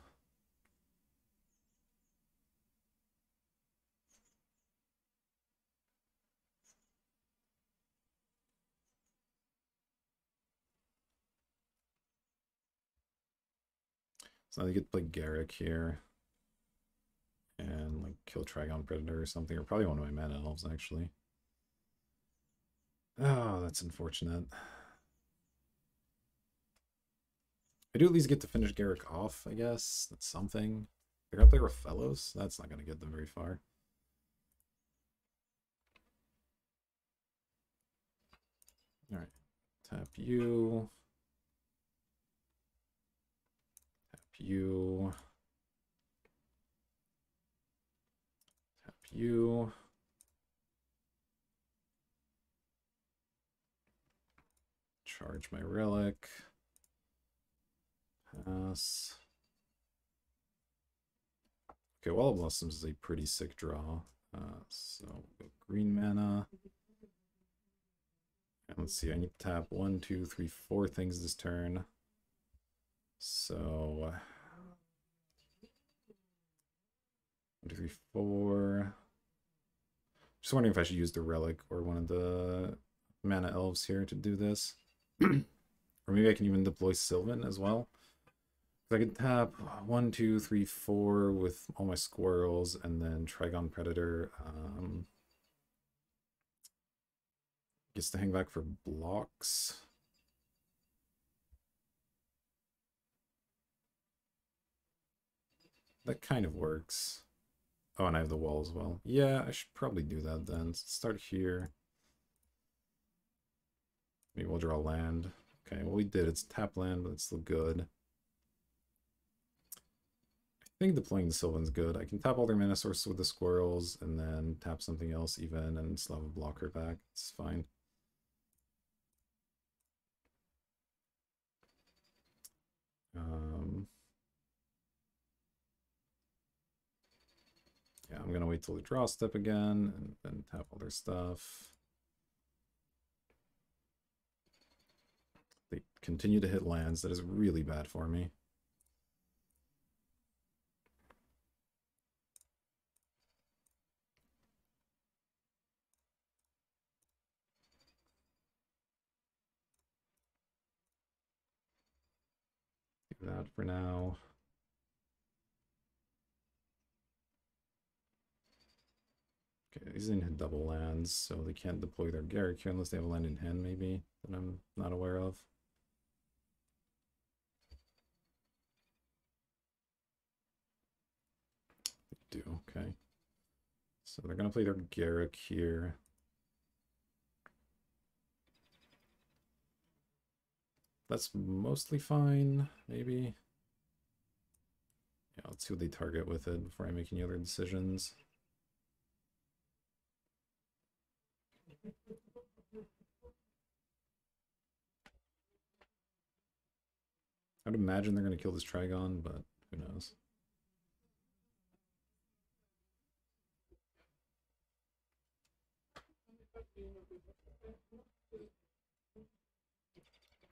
So now they get to play Garrick here. And like kill Trigon Predator or something, or probably one of my mana elves actually. Oh, that's unfortunate. I do at least get to finish Garrick off, I guess. That's something. They're up there with Fellows. That's not going to get them very far. Alright. Tap you. Tap you. Tap you. Charge my relic. Pass. Okay, Wall of Blossoms is a pretty sick draw. So we'll go green mana. And let's see, I need to tap 1, 2, 3, 4 things this turn. So 1, 2, 3, 4. Just wondering if I should use the relic or one of the mana elves here to do this. Or maybe I can even deploy Sylvan as well. I could tap 1, 2, 3, 4 with all my squirrels, and then Trigon Predator gets to hang back for blocks. That kind of works. Oh, and I have the wall as well. Yeah, I should probably do that then. Let's start here. Maybe we'll draw land. Okay, well we did. It's tap land, but it's still good. I think deploying the Sylvan's good. I can tap all their mana sources with the squirrels and then tap something else even and still have a blocker back. It's fine. Yeah, I'm gonna wait till the draw step again and then tap all their stuff. They continue to hit lands. That is really bad for me. Do that for now. Okay, these didn't hit double lands, so they can't deploy their Garrick here unless they have a land in hand, maybe, that I'm not aware of. They do, okay. So they're going to play their Garrick here. That's mostly fine, maybe. Yeah, let's see what they target with it before I make any other decisions. I'd imagine they're going to kill this Trigon, but who knows.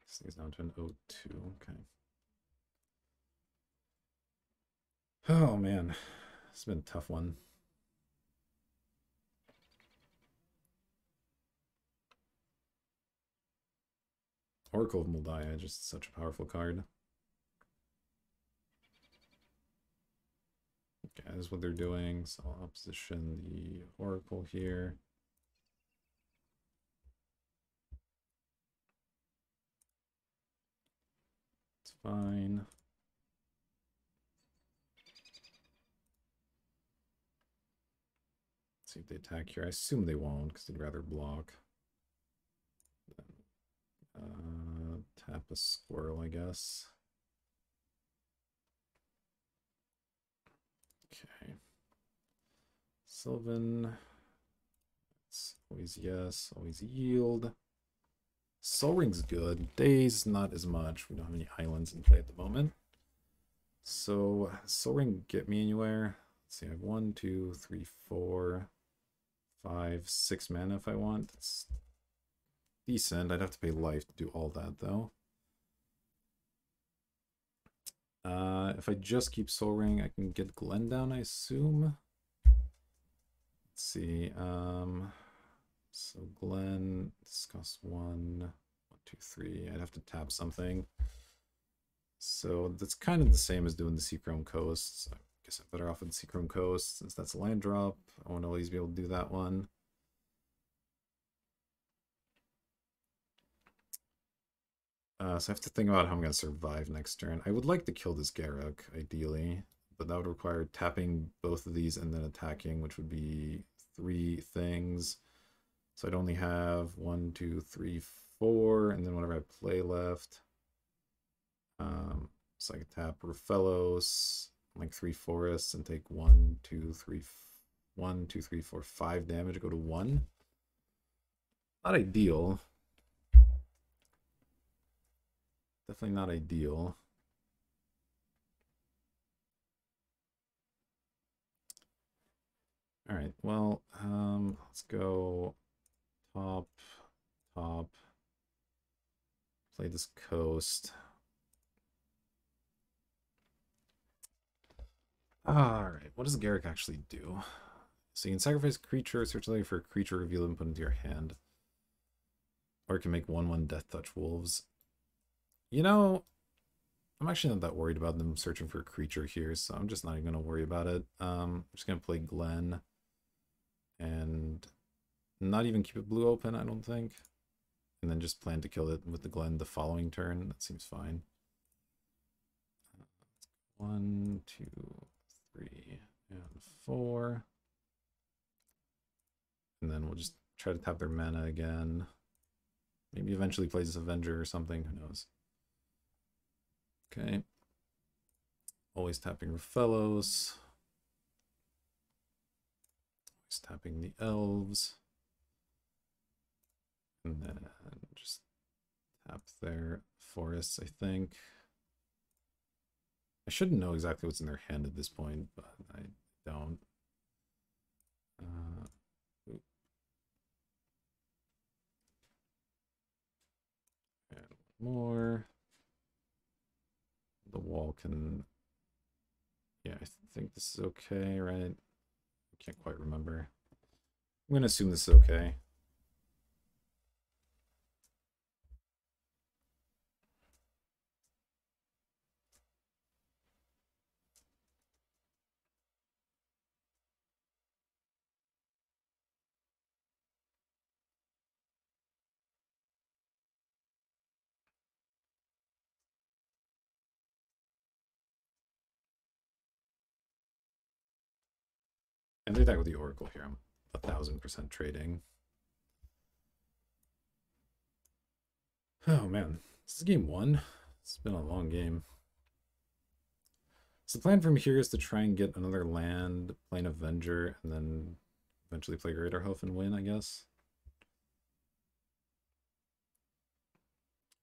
This thing's down to an 0-2, okay. Oh man, it's been a tough one. Oracle of Moldiah, just such a powerful card. Okay, this is what they're doing. So I'll opposition the Oracle here. It's fine. Let's see if they attack here. I assume they won't because they'd rather block. Tap a squirrel, I guess. Okay. Sylvan. It's always yes, always yield. Sol Ring's good. Days, not as much. We don't have any islands in play at the moment. So, Sol Ring get me anywhere. Let's see, I have 1, 2, 3, 4, 5, 6 mana if I want. It's decent. I'd have to pay life to do all that, though. If I just keep Sol Ring, I can get Glen down, I assume. Let's see. So Glen, discuss 1, 1, 2, 3. I'd have to tap something. So that's kind of the same as doing the Seachrome Coast. I guess I'm better off with the Seachrome Coast since that's a land drop. I want to always be able to do that one. So I have to think about how I'm going to survive next turn. I would like to kill this Garruk, ideally, but that would require tapping both of these and then attacking, which would be 3 things. So I'd only have 1, 2, 3, 4, and then whatever I play left. So I could tap Ruffellos, like 3 forests, and take 1, 2, 3, 1, 2, 3, 4, 5 damage, go to 1. Not ideal. Definitely not ideal. All right, well, let's go top, play this coast. All right, what does Garruk actually do? So you can sacrifice a creature, search later for a creature, reveal and put into your hand. Or it can make 1/1 Death Touch Wolves. You know, I'm actually not that worried about them searching for a creature here, so I'm just not even going to worry about it. I'm just going to play Glen. And not even keep it blue open, I don't think. And then just plan to kill it with the Glen the following turn. That seems fine. 1, 2, 3, and 4. And then we'll just try to tap their mana again. Maybe eventually plays this Avenger or something, who knows. Okay. Always tapping Ruffellos. Always tapping the Elves. And then just tap their forests, I think. I shouldn't know exactly what's in their hand at this point, but I don't. And more. The wall can... Yeah, I think this is okay, right? I can't quite remember. I'm going to assume this is okay. And they attack with the Oracle here. I'm 1000% trading. Oh man, this is game 1. It's been a long game. So the plan from here is to try and get another land, play an Avenger, and then eventually play Greater Hoof and win, I guess.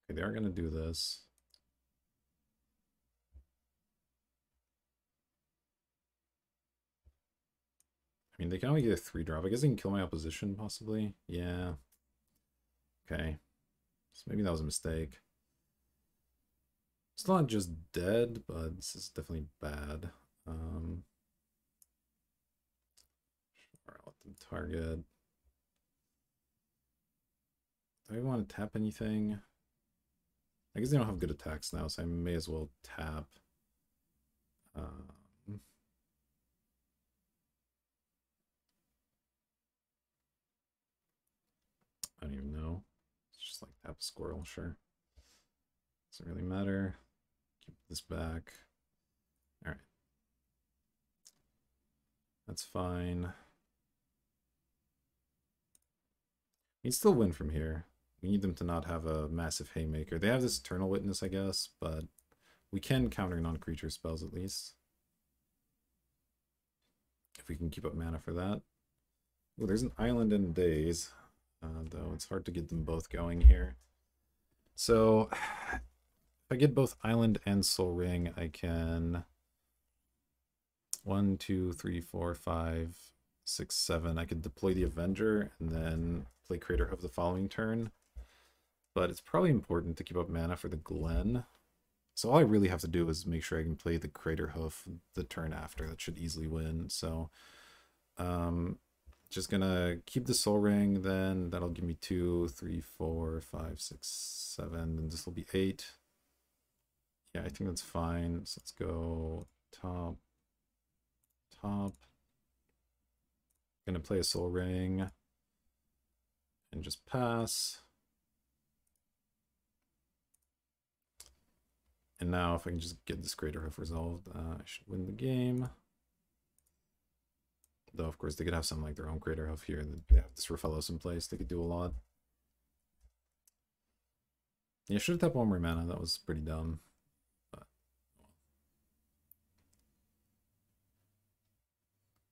Okay, they are going to do this. I mean, they can only get a 3-drop. I guess they can kill my opposition, possibly. Yeah. Okay. So maybe that was a mistake. It's not just dead, but this is definitely bad. Sure, I'll let them target. Do I want to tap anything? I guess they don't have good attacks now, so I may as well tap. I don't even know. It's just like tap a squirrel, sure. Doesn't really matter. Keep this back. All right. That's fine. We can still win from here. We need them to not have a massive haymaker. They have this Eternal Witness, I guess, but we can counter non-creature spells at least. If we can keep up mana for that. Oh, there's an island in days. Though it's hard to get them both going here. So if I get both Island and Soul Ring, I can 1, 2, 3, 4, 5, 6, 7. I could deploy the Avenger and then play Crater Hoof the following turn. But it's probably important to keep up mana for the Glen. So all I really have to do is make sure I can play the Crater Hoof the turn after. That should easily win. So just gonna keep the Soul Ring, then that'll give me 2, 3, 4, 5, 6, 7, and this will be 8. Yeah, I think that's fine. So let's go top. Gonna play a Soul Ring and just pass. And now if I can just get this Greater Hoof resolved, I should win the game. Though, of course, they could have something like their own Greater Hoof here. And they have this Raphaelos in place. They could do a lot. Yeah, should have tapped one more mana. That was pretty dumb. But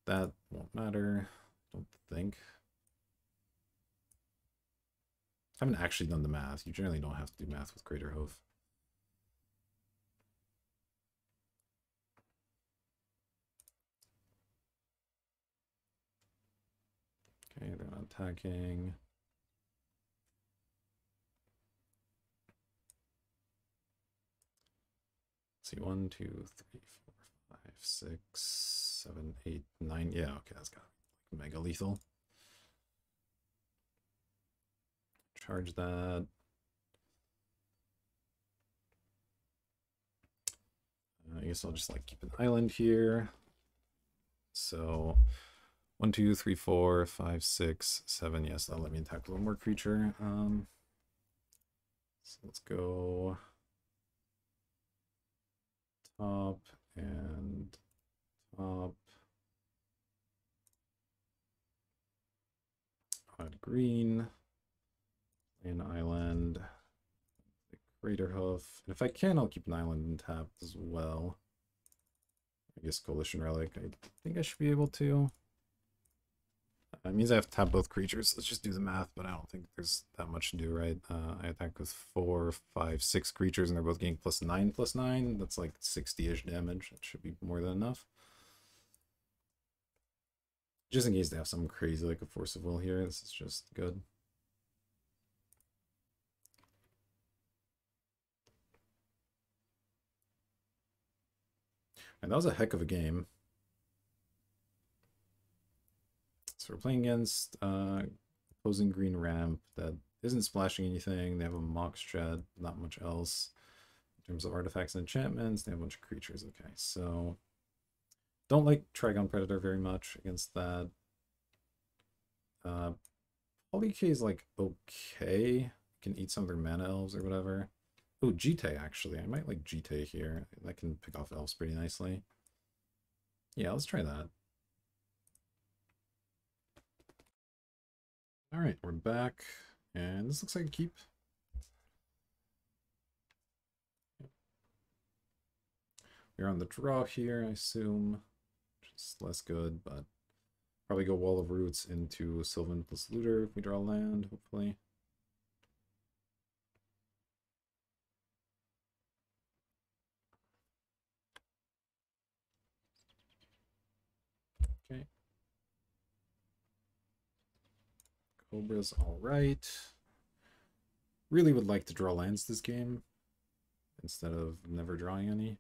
that won't matter, I don't think. I haven't actually done the math. You generally don't have to do math with Greater Hoof. Okay, they're not attacking. Let's see, 1, 2, 3, 4, 5, 6, 7, 8, 9. Yeah, okay, that's got mega lethal. Charge that. I guess I'll just like keep an island here. So 1, 2, 3, 4, 5, 6, 7. Yes, that'll let me attack one more creature. So let's go top and top. Add green. An island. Greater Hoof. And if I can, I'll keep an island tapped as well. I guess Coalition Relic. I think I should be able to. That means I have to tap both creatures. Let's just do the math, but I don't think there's that much to do, right? I attack with 4, 5, 6 creatures, and they're both getting +9/+9. That's like 60-ish damage. That should be more than enough. Just in case they have something crazy like a Force of Will here, this is just good. And that was a heck of a game. So we're playing against opposing green ramp that isn't splashing anything. They have a Mox Jet, not much else. In terms of artifacts and enchantments, they have a bunch of creatures. Okay, so don't like Trigon Predator very much against that. Poly K is like okay. Can eat some of their mana elves or whatever. Oh, Jite actually. I might like Jite here. That can pick off elves pretty nicely. Yeah, let's try that. All right, we're back, and this looks like a keep. We're on the draw here, I assume. Just less good, but probably go Wall of Roots into Sylvan plus Looter if we draw land, hopefully. Okay. Cobra's all right. Really would like to draw lands this game instead of never drawing any.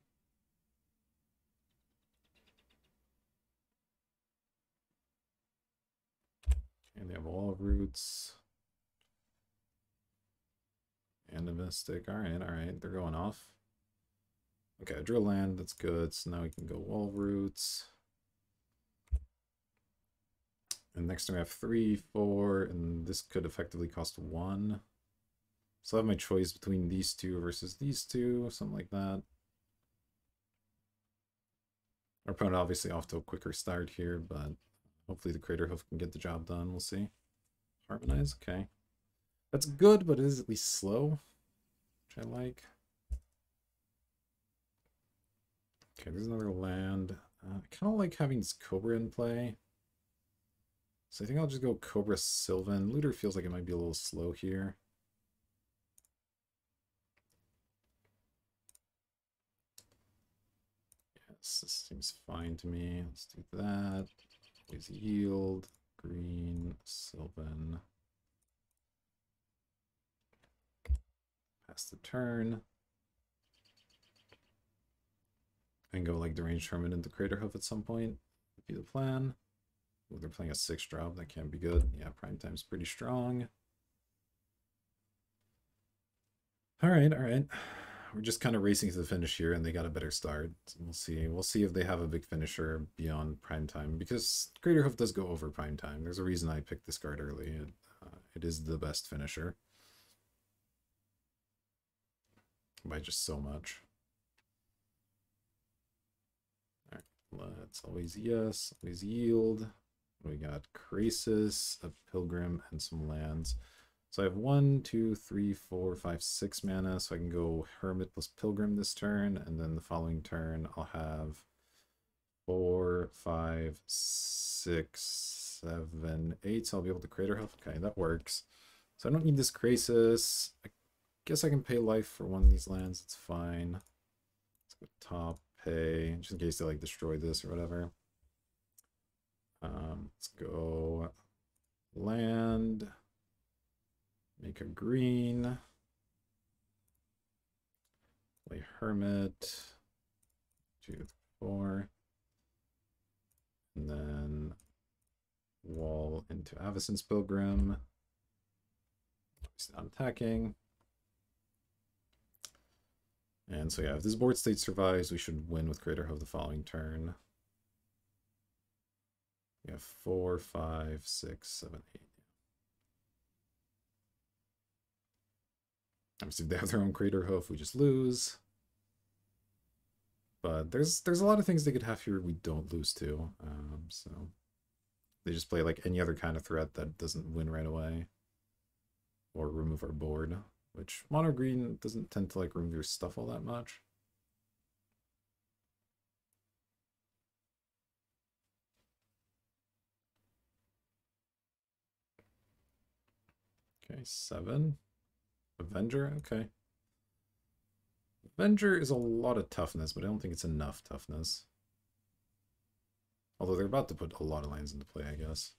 And they have Wall of Roots. And a Mystic. Alright, they're going off. Okay, I drew a land, that's good. So now we can go Wall of Roots. And next time I have 3, 4, and this could effectively cost 1. So I have my choice between these two versus these two, something like that. Our opponent obviously off to a quicker start here, but hopefully the Crater Hoof can get the job done. We'll see. Harmonize, okay. That's good, but it is at least slow, which I like. Okay, there's another land. I kind of like having this Cobra in play. So I think I'll just go Cobra Sylvan. Looter feels like it might be a little slow here. Yes, this seems fine to me. Let's do that. Always yield. Green, Sylvan. Pass the turn. And go like Deranged Hermit into Crater Hoof at some point. Would be the plan. Oh, they're playing a 6-drop. That can't be good. Yeah, prime time's pretty strong. All right. We're just kind of racing to the finish here, and they got a better start. So we'll see. We'll see if they have a big finisher beyond prime time, because Crater Hoof does go over prime time. There's a reason I picked this card early. It is the best finisher by just so much. Let's always yes, always yield. We got Krasis, a Pilgrim, and some lands. So I have 1, 2, 3, 4, 5, 6 mana, so I can go Hermit plus Pilgrim this turn, and then the following turn I'll have 4, 5, 6, 7, 8, so I'll be able to Crater Hoof. Okay, that works. So I don't need this Krasis. I guess I can pay life for one of these lands, it's fine. Let's go top, pay, just in case they like destroy this or whatever. Let's go land, make a green, play Hermit, 2, 4, and then wall into Avacyn's Pilgrim. It's not attacking. And so yeah, if this board state survives, we should win with Crater Hoof the following turn. We have 4, 5, 6, 7, 8. Obviously, if they have their own Crater Hoof, we just lose. But there's a lot of things they could have here we don't lose to. So they just play like any other kind of threat that doesn't win right away. Or remove our board, which mono green doesn't tend to like remove your stuff all that much. Okay, 7. Avenger, okay. Avenger is a lot of toughness, but I don't think it's enough toughness. Although they're about to put a lot of lands into play, I guess.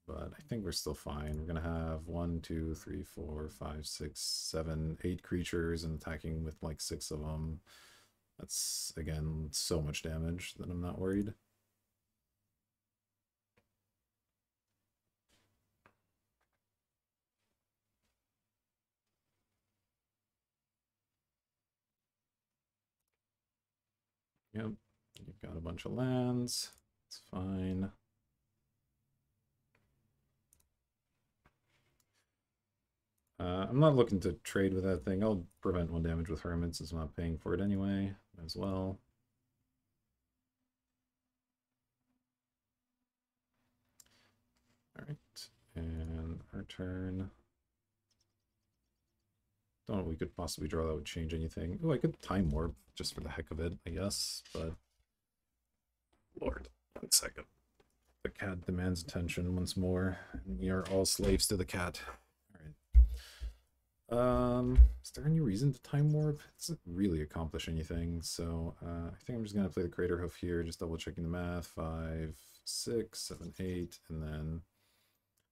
But I think we're still fine. We're going to have 1, 2, 3, 4, 5, 6, 7, 8 creatures and attacking with like 6 of them. That's, again, so much damage that I'm not worried. Yep, you've got a bunch of lands. It's fine. I'm not looking to trade with that thing. I'll prevent 1 damage with Hermit since I'm not paying for it anyway, as well. Alright, and our turn. Don't know what we could possibly draw that would change anything. Oh, I could Time Warp just for the heck of it, I guess, but... Lord, 1 second. The cat demands attention once more. We are all slaves to the cat. Is there any reason to Time Warp? It doesn't really accomplish anything, so I think I'm just gonna play the Crater Hoof here, just double checking the math. 5, 6, 7, 8, and then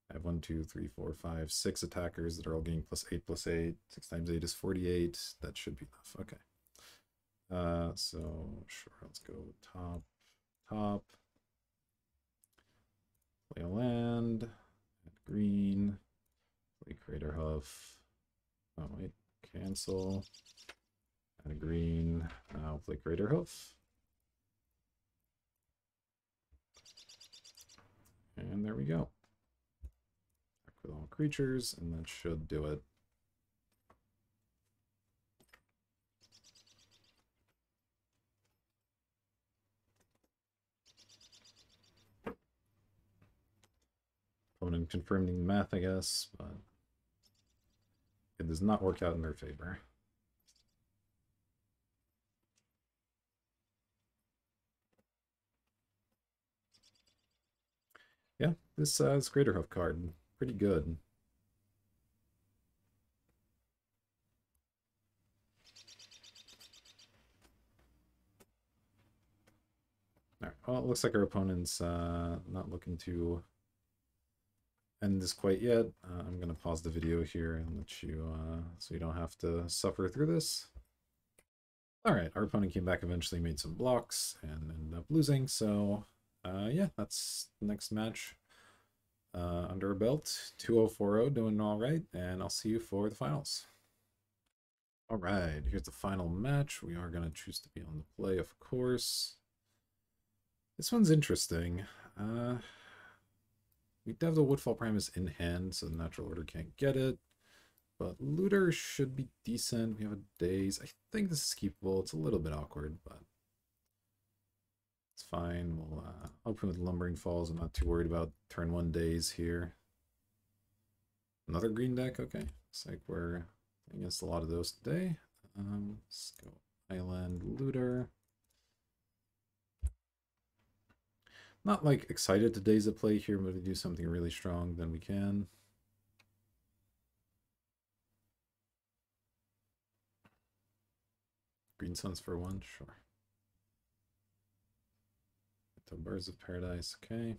I have 1, 2, 3, 4, 5, 6 attackers that are all getting +8/+8. 6 times 8 is 48. That should be enough. Okay. So sure, let's go top, top. Play a land, add green, play Crater Hoof. Oh wait, cancel. Add a green. I'll play Crater Hoof. And there we go. Back with all creatures, and that should do it. Opponent confirming the math, I guess, but it does not work out in their favor. Yeah, this Crater Hoof card, pretty good. Alright, well, it looks like our opponent's not looking to end this quite yet. I'm going to pause the video here and let you, so you don't have to suffer through this. Alright, our opponent came back eventually, made some blocks, and ended up losing, so yeah, that's the next match under our belt. 2040, doing alright, and I'll see you for the finals. Alright, here's the final match. We are going to choose to be on the play, of course. This one's interesting. We have the Woodfall Primus in hand, so the Natural Order can't get it. But Looter should be decent. We have a Daze. I think this is keepable. It's a little bit awkward, but It's fine. We'll open with Lumbering Falls. I'm not too worried about turn 1 days here. Another green deck? Okay. Looks like we're against a lot of those today. Let's go Island Looter. Not like excited to days of play here, but if we do something really strong, then we can. Green Suns for 1, sure. The Birds of Paradise, okay.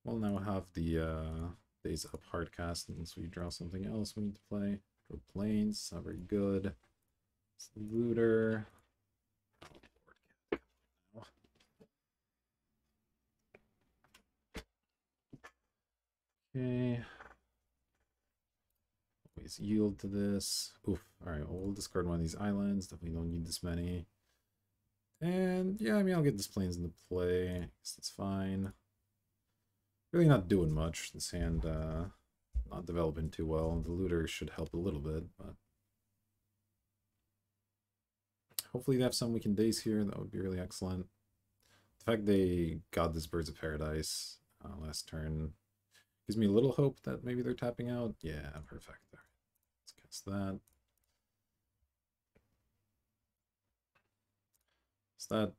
We'll now have the Days Up hardcast unless we draw something else we need to play. Draw Plains, not very good. It's Looter. Okay. Always yield to this. Oof. Alright, well, we'll discard one of these islands. Definitely don't need this many. And yeah, I mean, I'll get this Plains into play. I guess that's fine. Really not doing much. This hand not developing too well. The Looter should help a little bit, but hopefully they have some we can daze here. That would be really excellent. The fact they got this Birds of Paradise last turn gives me a little hope that maybe they're tapping out. Yeah, perfect. All right. Let's cast that. So that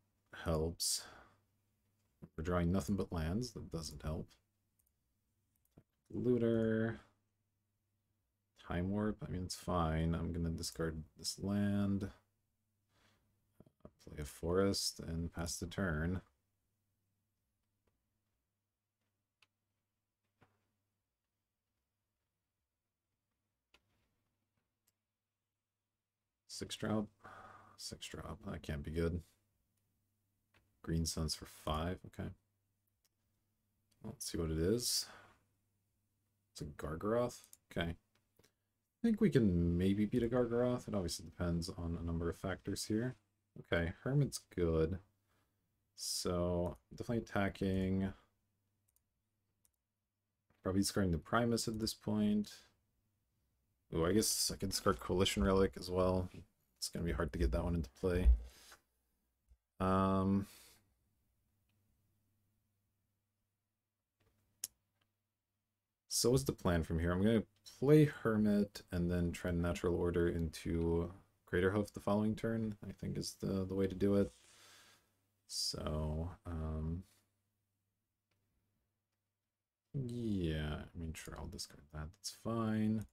helps. We're drawing nothing but lands. That doesn't help. Looter. Time Warp. I mean, it's fine. I'm going to discard this land. Play a forest and pass the turn. Six drop. That can't be good. Green Suns for 5. Okay. Let's see what it is. It's a Gargaroth. Okay. I think we can maybe beat a Gargaroth. It obviously depends on a number of factors here. Okay, Hermit's good. So, definitely attacking. Probably discarding the Primus at this point. Oh, I guess I can discard Coalition Relic as well. It's going to be hard to get that one into play. So what's the plan from here? I'm going to play Hermit and then try to Natural Order into Greater Hoof the following turn, I think is the way to do it. So, yeah, I mean, sure, I'll discard that. That's fine.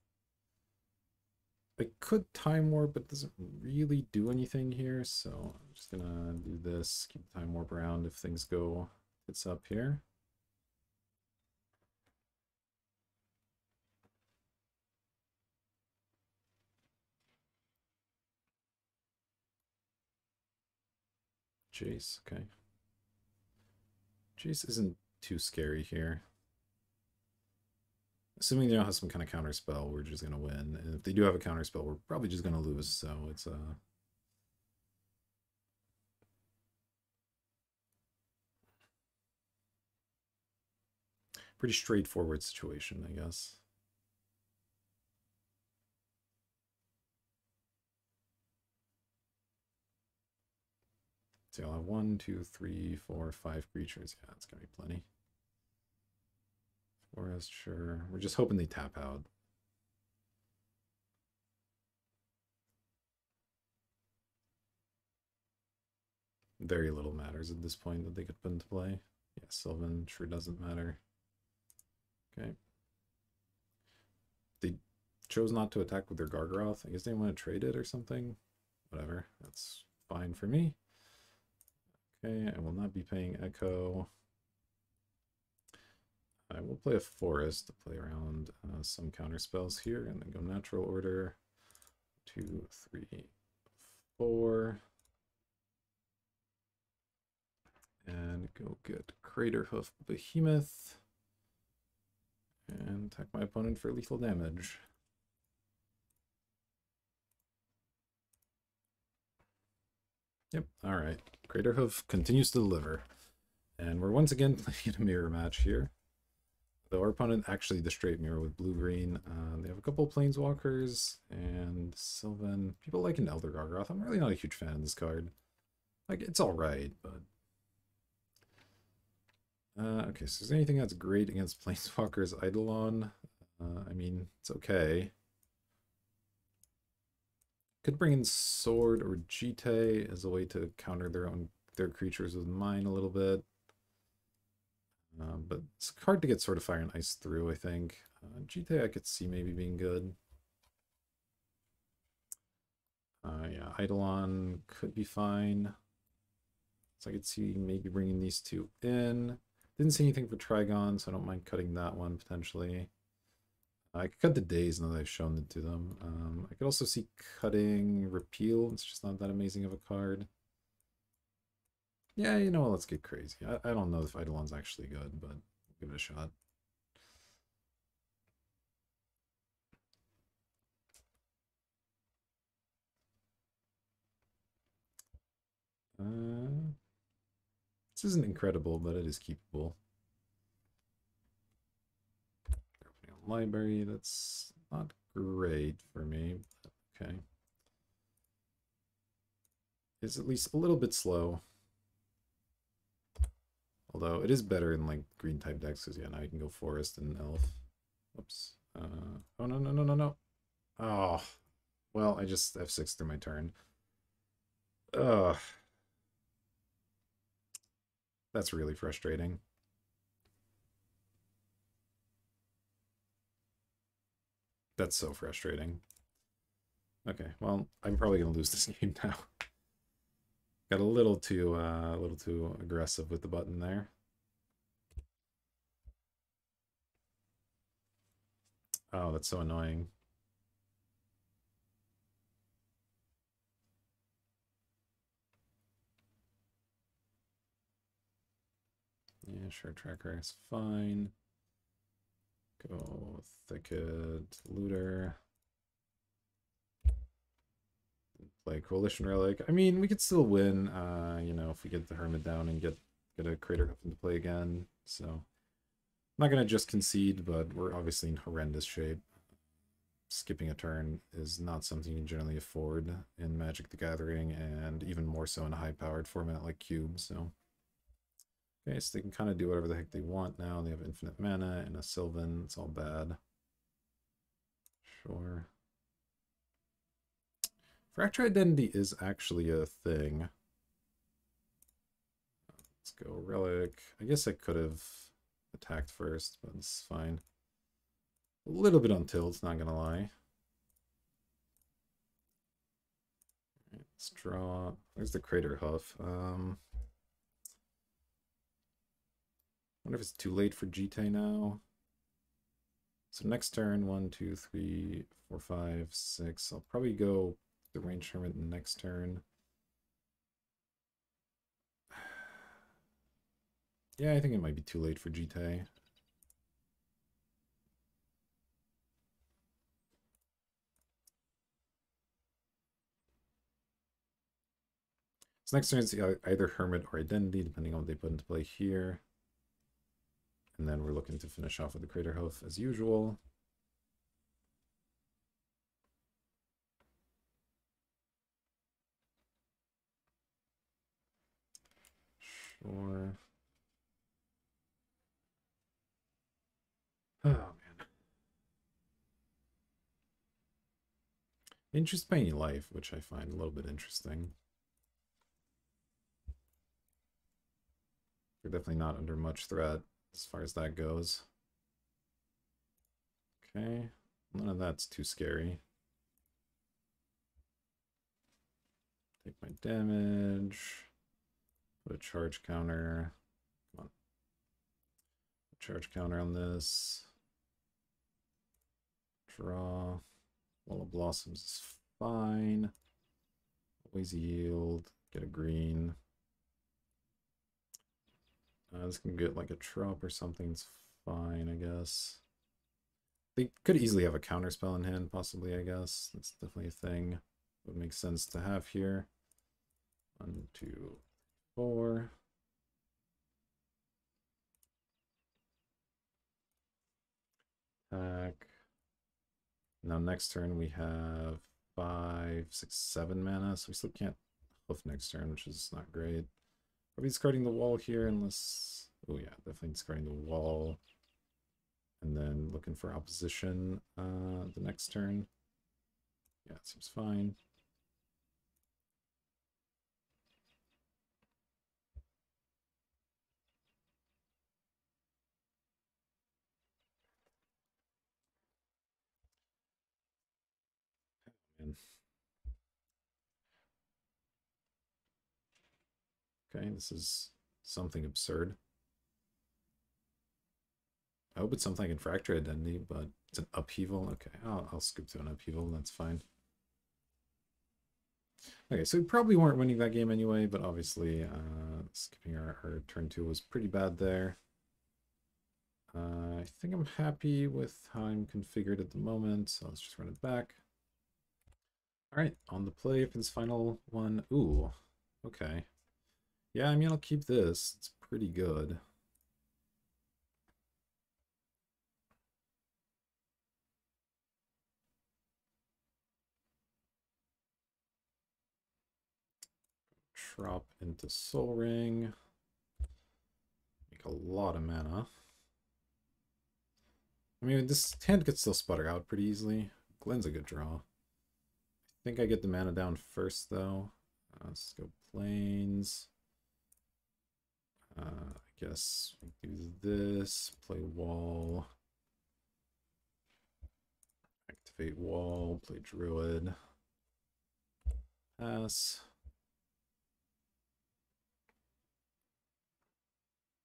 I could Time Warp, but it doesn't really do anything here, so I'm just gonna do this, keep the Time Warp around if things go tits up here. Jace, okay. Jace isn't too scary here. Assuming they don't have some kind of counter spell, we're just gonna win. And if they do have a counter spell, we're probably just gonna lose, so it's pretty straightforward situation, I guess. So I'll have 1, 2, 3, 4, 5 creatures. Yeah, it's gonna be plenty. Forest, sure. We're just hoping they tap out. Very little matters at this point that they could put into play. Yeah, Sylvan sure doesn't matter. Okay. They chose not to attack with their Gargaroth. I guess they want to trade it or something. Whatever. That's fine for me. Okay, I will not be paying Echo. I will play a Forest to play around some counter spells here and then go Natural Order. 2, 3, 4. And go get Crater Hoof Behemoth. And attack my opponent for lethal damage. Yep, alright. Crater Hoof continues to deliver. And we're once again playing a mirror match here. Though our opponent actually the straight mirror with blue-green. They have a couple of Planeswalkers and Sylvan. People like an Elder Gargaroth. I'm really not a huge fan of this card. Like, it's alright, but... okay, so is there anything that's great against Planeswalker's Eidolon? I mean, it's okay. Could bring in Sword or Jite as a way to counter their creatures with mine a little bit. But it's hard to get Sword of Fire and Ice through, I think. Jite I could see maybe being good. Yeah, Eidolon could be fine. So I could see maybe bringing these two in. Didn't see anything for Trigon, so I don't mind cutting that one potentially. I could cut the days now that I've shown it to them. I could also see cutting Repeal. It's just not that amazing of a card. Yeah, you know what? Let's get crazy. I don't know if Eidolon's actually good, but give it a shot. This isn't incredible, but it is keepable. Library, that's not great for me. Okay. It's at least a little bit slow. Although it is better in like green type decks, because yeah, now you can go forest and elf. Oops. Oh no no no no no. Oh. Well, I just F6 through my turn. Ugh. That's really frustrating. That's so frustrating. Okay, well, I'm probably gonna lose this game now. Got a little too aggressive with the button there. Oh, that's so annoying. Yeah, sure, tracker is fine. Go Thicket, Looter. Play Coalition Relic. I mean, we could still win, you know, if we get the Hermit down and get a Crater Hoof into play again. So, I'm not going to just concede, but we're obviously in horrendous shape. Skipping a turn is not something you can generally afford in Magic the Gathering, and even more so in a high-powered format like Cube, so... Okay, so they can kind of do whatever the heck they want now. They have infinite mana and a Sylvan. It's all bad. Sure. Fracture Identity is actually a thing. Let's go Relic. I guess I could have attacked first, but it's fine. A little bit on tilt, not gonna lie. Right, let's draw. There's the Crater Hoof. Wonder if it's too late for Jite now. So next turn, 1, 2, 3, 4, 5, 6. I'll probably go the Range Hermit next turn. Yeah, I think it might be too late for Jite. So next turn is either Hermit or Identity, depending on what they put into play here. And then we're looking to finish off with the Crater Hoof as usual. Sure. Oh, man. Interest paying life, which I find a little bit interesting. They're definitely not under much threat as far as that goes. Okay. None of that's too scary. Take my damage. Put a charge counter. Come on. Charge counter on this. Draw. Wall of Blossoms is fine. Always yield. Get a green. This can get like a trop or something. It's fine, I guess. They could easily have a counter spell in hand, possibly, I guess. That's definitely a thing. Would make sense to have here. 1, 2, 4. Attack. Now next turn we have 5, 6, 7 mana, so we still can't Hoof next turn, which is not great. Probably discarding the wall here unless... Oh yeah, definitely discarding the wall. And then looking for opposition the next turn. Yeah, it seems fine. And okay, this is something absurd. I hope it's something I can fracture identity, but it's an upheaval. Okay, I'll scoop to an upheaval. That's fine. Okay, so we probably weren't winning that game anyway, but obviously skipping our turn 2 was pretty bad there. I think I'm happy with how I'm configured at the moment, so let's just run it back. All right, on the play for this final one. Ooh, okay. Yeah, I mean, I'll keep this. It's pretty good. Drop into Soul Ring. Make a lot of mana. I mean, this hand could still sputter out pretty easily. Glen's a good draw. I think I get the mana down first, though. Let's go Plains. I guess we do this. Play Wall. Activate Wall. Play Druid. Pass.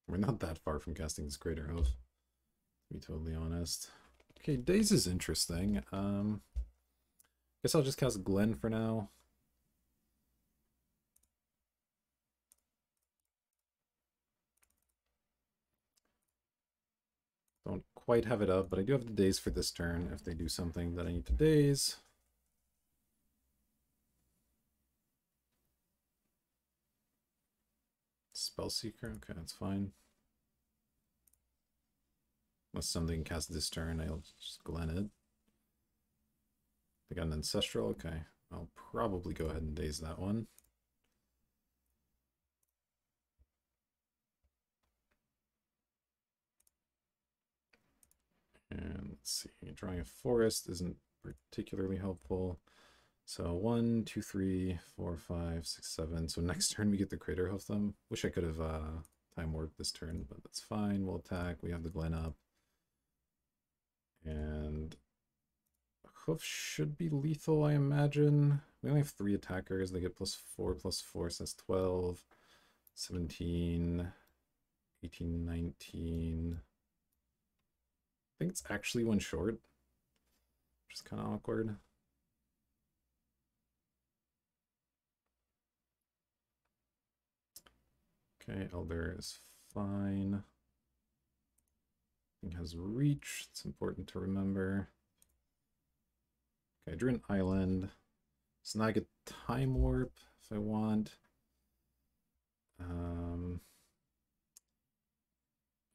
We're not that far from casting this Greater Hoof, to be totally honest. Okay, Daze is interesting. Guess I'll just cast Glen for now. Don't quite have it up, but I do have the Daze for this turn if they do something that I need to Daze. Spellseeker, okay, that's fine. Unless something cast this turn, I'll just Glen it. They got an Ancestral, okay. I'll probably go ahead and Daze that one. And let's see, drawing a forest isn't particularly helpful. So 1, 2, 3, 4, 5, 6, 7. So next turn we get the Crater Hoof them. Wish I could have time warped this turn, but that's fine. We'll attack. We have the Glen up. And Hoof should be lethal, I imagine. We only have 3 attackers. They get +4, +4, so that's 12, 17, 18, 19. I think it's actually one short, which is kind of awkward. Okay, Elder is fine. It has reach. It's important to remember. Okay, I drew an island. So now I get time warp if I want.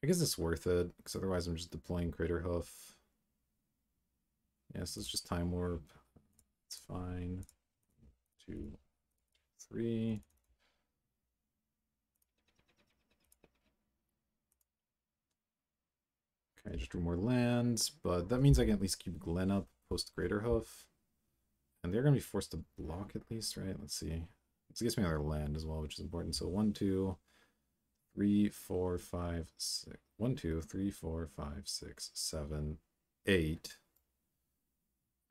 I guess it's worth it, because otherwise I'm just deploying Crater Hoof. Yeah, so it's just time warp. It's fine. 2, 3. Okay, I just drew more lands, but that means I can at least keep Glen up post Greater Hoof. And they're going to be forced to block at least, right? Let's see. This gives me another land as well, which is important. So 1, 2, 3, 4, 5, 6. 1, 2, 3, 4, 5, 6, 7, 8.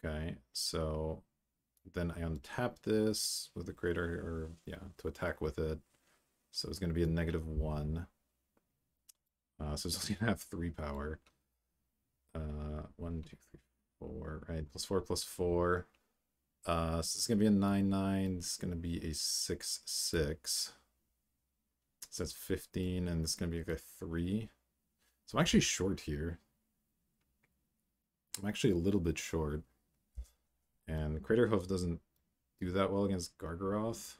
Okay, so then I untap this with the Greater, or yeah, to attack with it. So it's going to be a -1. So it's only going to have 3 power. 1, 2, 3, 4, right? +4, +4. So it's going to be a 9/9. This is going to be a 6/6. So that's 15, and this is going to be like a 3. So I'm actually short here. I'm actually a little bit short. And Crater Hoof doesn't do that well against Gargaroth.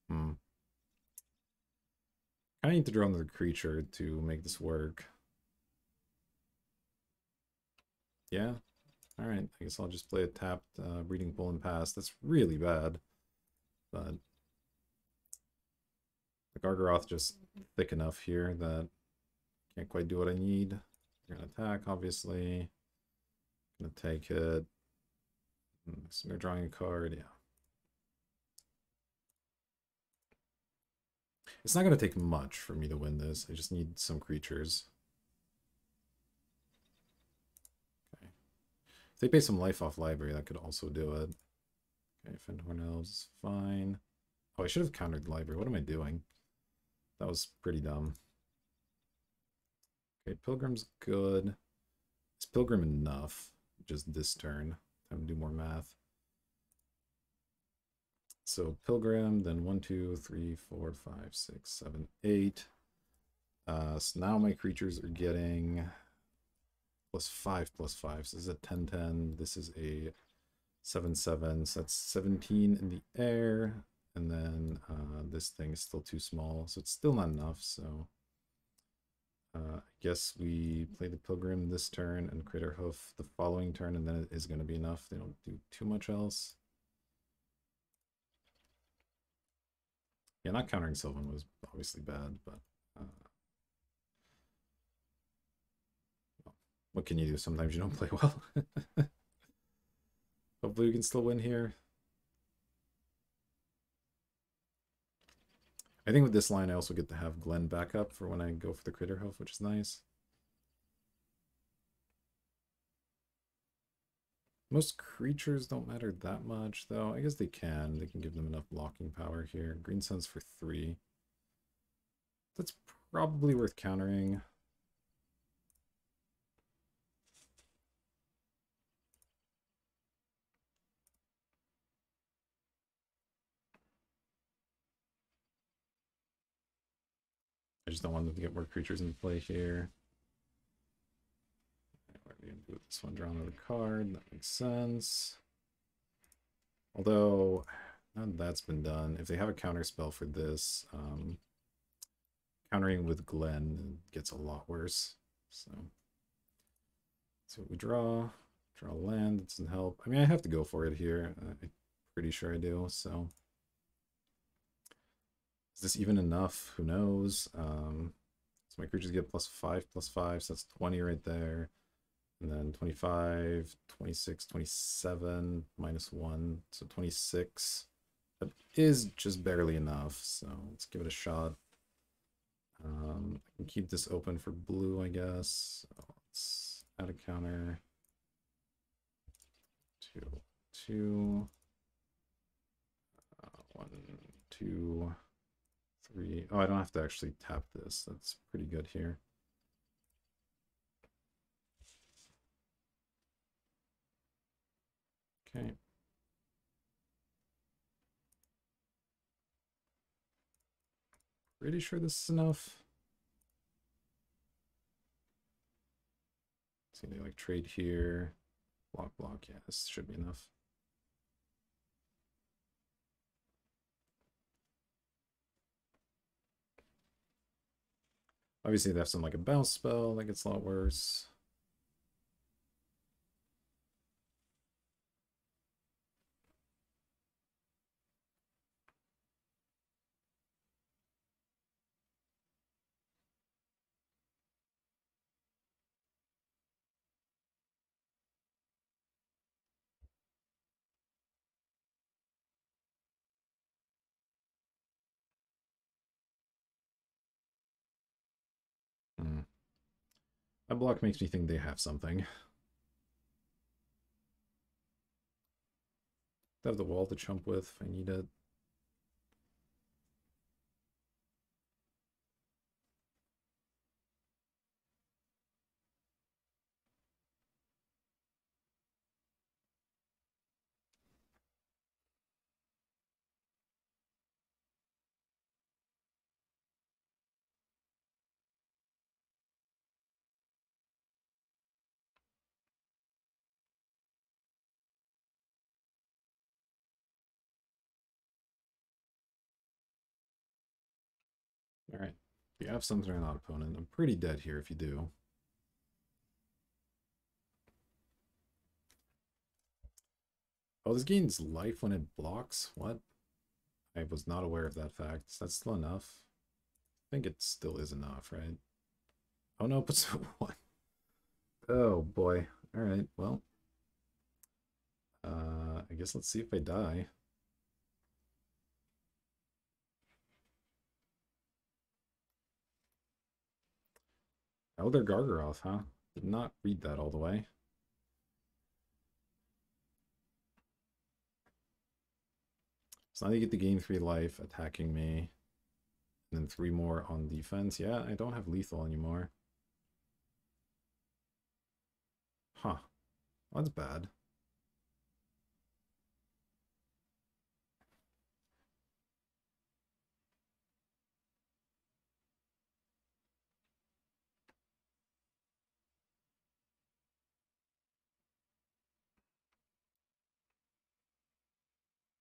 I need to draw another creature to make this work. Yeah? Alright, I guess I'll just play a tapped Breeding Pool and pass. That's really bad. But Gargaroth just thick enough here that can't quite do what I need. You're gonna attack, obviously. Gonna take it. So they're drawing a card, yeah. It's not gonna take much for me to win this. I just need some creatures. Okay. If they pay some life off library, that could also do it. Okay, Fendhorn Elves is fine. Oh, I should have countered the library. What am I doing? That was pretty dumb. Okay, Pilgrim's good. Is Pilgrim enough? Just this turn. Time to do more math. So Pilgrim, then 1, 2, 3, 4, 5, 6, 7, 8. So now my creatures are getting +5, +5. So this is a 10, 10. This is a 7, 7. So that's 17 in the air. And then this thing is still too small. So it's still not enough. So I guess we play the Pilgrim this turn and Craterhoof the following turn. And then it is going to be enough. They don't do too much else. Yeah, not countering Sylvan was obviously bad, but what can you do? Sometimes you don't play well. Hopefully we can still win here. I think with this line, I also get to have Glenn back up for when I go for the Craterhoof, which is nice. Most creatures don't matter that much, though. I guess they can. They can give them enough blocking power here. Green Sun's for 3. That's probably worth countering. I just don't want them to get more creatures into play here. What are we going to do with this one? Draw another card. That makes sense. Although, now that's been done. If they have a counter spell for this, countering with Glenn gets a lot worse. So, see what we draw. Draw land. That doesn't help. I mean, I have to go for it here. I'm pretty sure I do. So, is this even enough? Who knows? So my creatures get +5, +5. So that's 20 right there. And then 25, 26, 27, -1. So 26. That is just barely enough. So let's give it a shot. I can keep this open for blue, I guess. So let's add a counter. 2, 2. 1, 2, 3. Oh, I don't have to actually tap this. That's pretty good here. Okay. Pretty sure this is enough. See, they like trade here. Block, block. Yeah, this should be enough. Obviously, they have some like a bounce spell that gets a lot worse. Hmm. That block makes me think they have something. They have the wall to chump with if I need it. All right. You have something or not, opponent. I'm pretty dead here if you do. Oh, this gains life when it blocks? What? I was not aware of that fact. Is that still enough? I think it still is enough, right? Oh no, puts one. Oh boy. All right, well. I guess let's see if I die. Elder Gargaroth, huh? Did not read that all the way. So now you get to gain 3 life attacking me. And then 3 more on defense. Yeah, I don't have lethal anymore. Huh. Well, that's bad.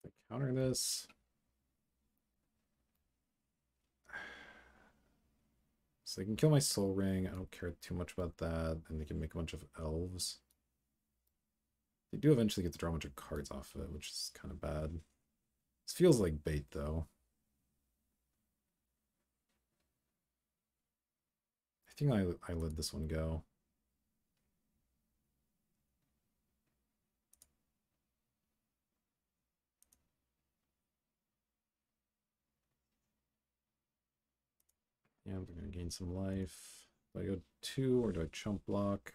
To counter this. So they can kill my soul ring. I don't care too much about that. And they can make a bunch of elves. They do eventually get to draw a bunch of cards off of it, which is kind of bad. This feels like bait, though. I think I let this one go. Yeah, they're going to gain some life. Do I go 2 or do I chump block?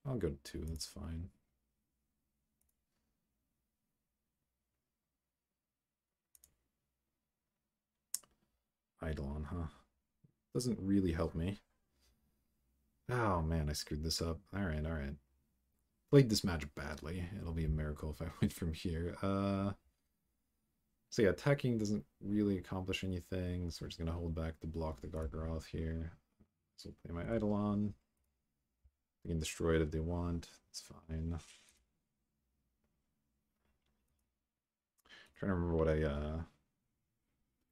I'll go 2, that's fine. Eidolon, huh? Doesn't really help me. Oh man, I screwed this up. Alright, alright. Played this match badly. It'll be a miracle if I win from here. So yeah, attacking doesn't really accomplish anything, so we're just gonna hold back to block the Gargaroth here. So play my Eidolon. They can destroy it if they want. It's fine. Trying to remember what I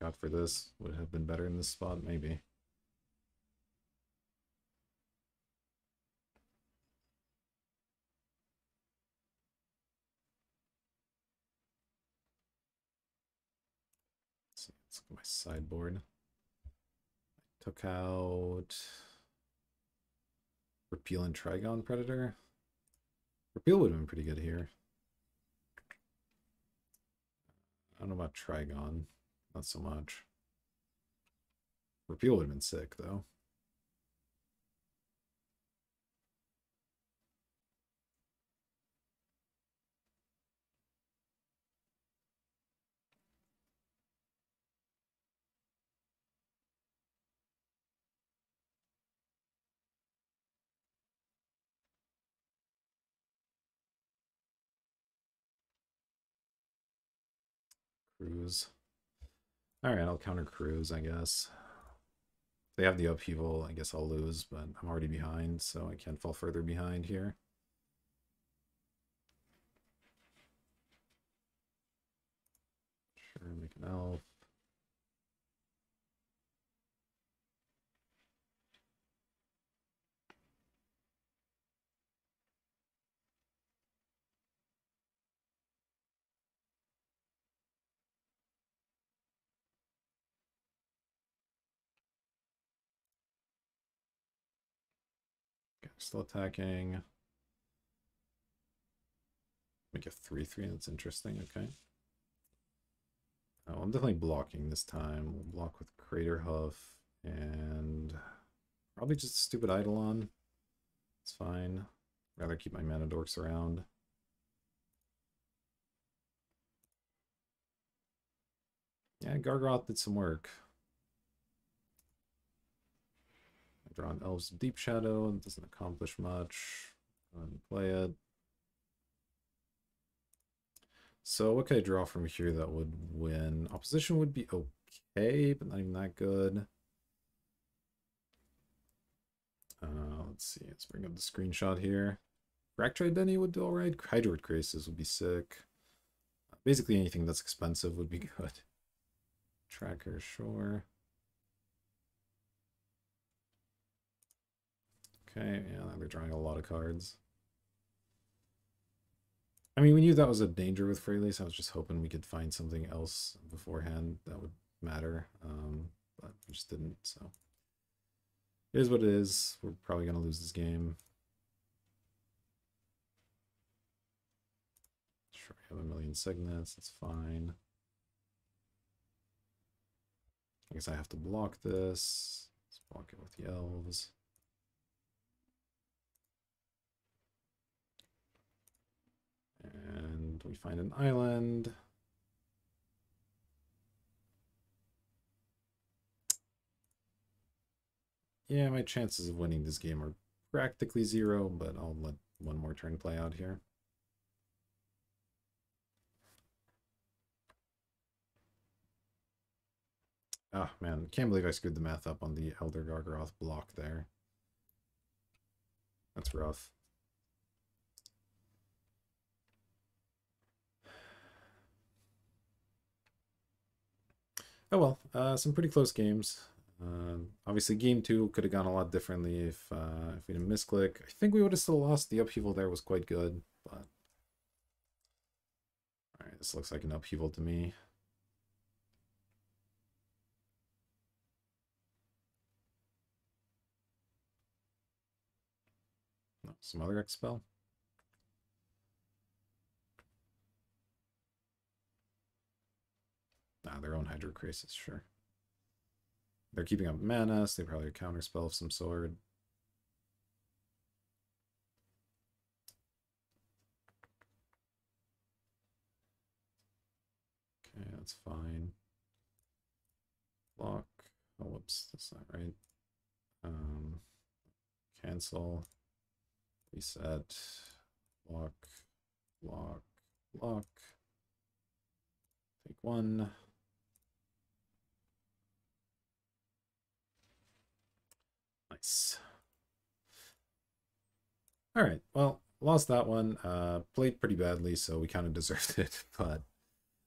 got for this. Would have been better in this spot, maybe. Let's look at my sideboard. Took out Repeal and Trigon Predator. Repeal would have been pretty good here. I don't know about Trigon. Not so much. Repeal would have been sick, though. Cruise. Alright, I'll counter Cruise, I guess. If they have the upheaval, I guess I'll lose, but I'm already behind, so I can't fall further behind here. Sure, make an elf. Okay, still attacking. Make a 3/3, that's interesting, okay. Oh, I'm definitely blocking this time. We'll block with Crater Hoof and probably just a stupid Eidolon. It's fine. Rather keep my mana dorks around. Yeah, Gargoth did some work. I draw an Elves of Deep Shadow. It doesn't accomplish much. Go ahead and play it. So what could I draw from here that would win? Opposition would be okay, but not even that good. Let's see. Let's bring up the screenshot here. Fractured Denny would do alright. Hydroid Graces would be sick. Basically anything that's expensive would be good. Tracker, sure. Okay, yeah, they're drawing a lot of cards. I mean, we knew that was a danger with Freylace. I was just hoping we could find something else beforehand that would matter. But we just didn't, so. It is what it is. We're probably going to lose this game. Sure, we have a million signets. That's fine. I guess I have to block this. Let's block it with the elves. And we find an island. Yeah, my chances of winning this game are practically zero, but I'll let one more turn play out here. Oh man, can't believe I screwed the math up on the Elder Gargaroth block there. That's rough. Oh well, some pretty close games. Obviously, game 2 could have gone a lot differently if we didn't misclick. I think we would have still lost. The upheaval there was quite good, but all right, this looks like an upheaval to me. No, some other expel. Their own Hydrocrisis, sure. They're keeping up mana, so they probably a counterspell of some sort. Okay, that's fine. Block. Oh, whoops, that's not right. Cancel. Reset. Block. Block. Block. Take one. Nice. All right, well, lost that one. Played pretty badly, so we kind of deserved it, but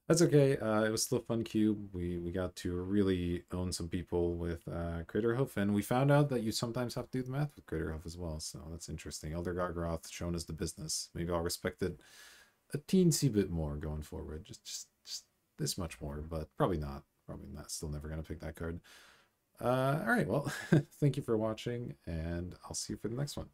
that's okay. It was still a fun cube. We got to really own some people with Craterhoof, and we found out that you sometimes have to do the math with Craterhoof as well, so that's interesting. Elder Gargaroth shown us the business. Maybe I'll respect it a teensy bit more going forward. Just this much more, but probably not. Probably not. Still never going to pick that card. All right, well, thank you for watching, and I'll see you for the next one.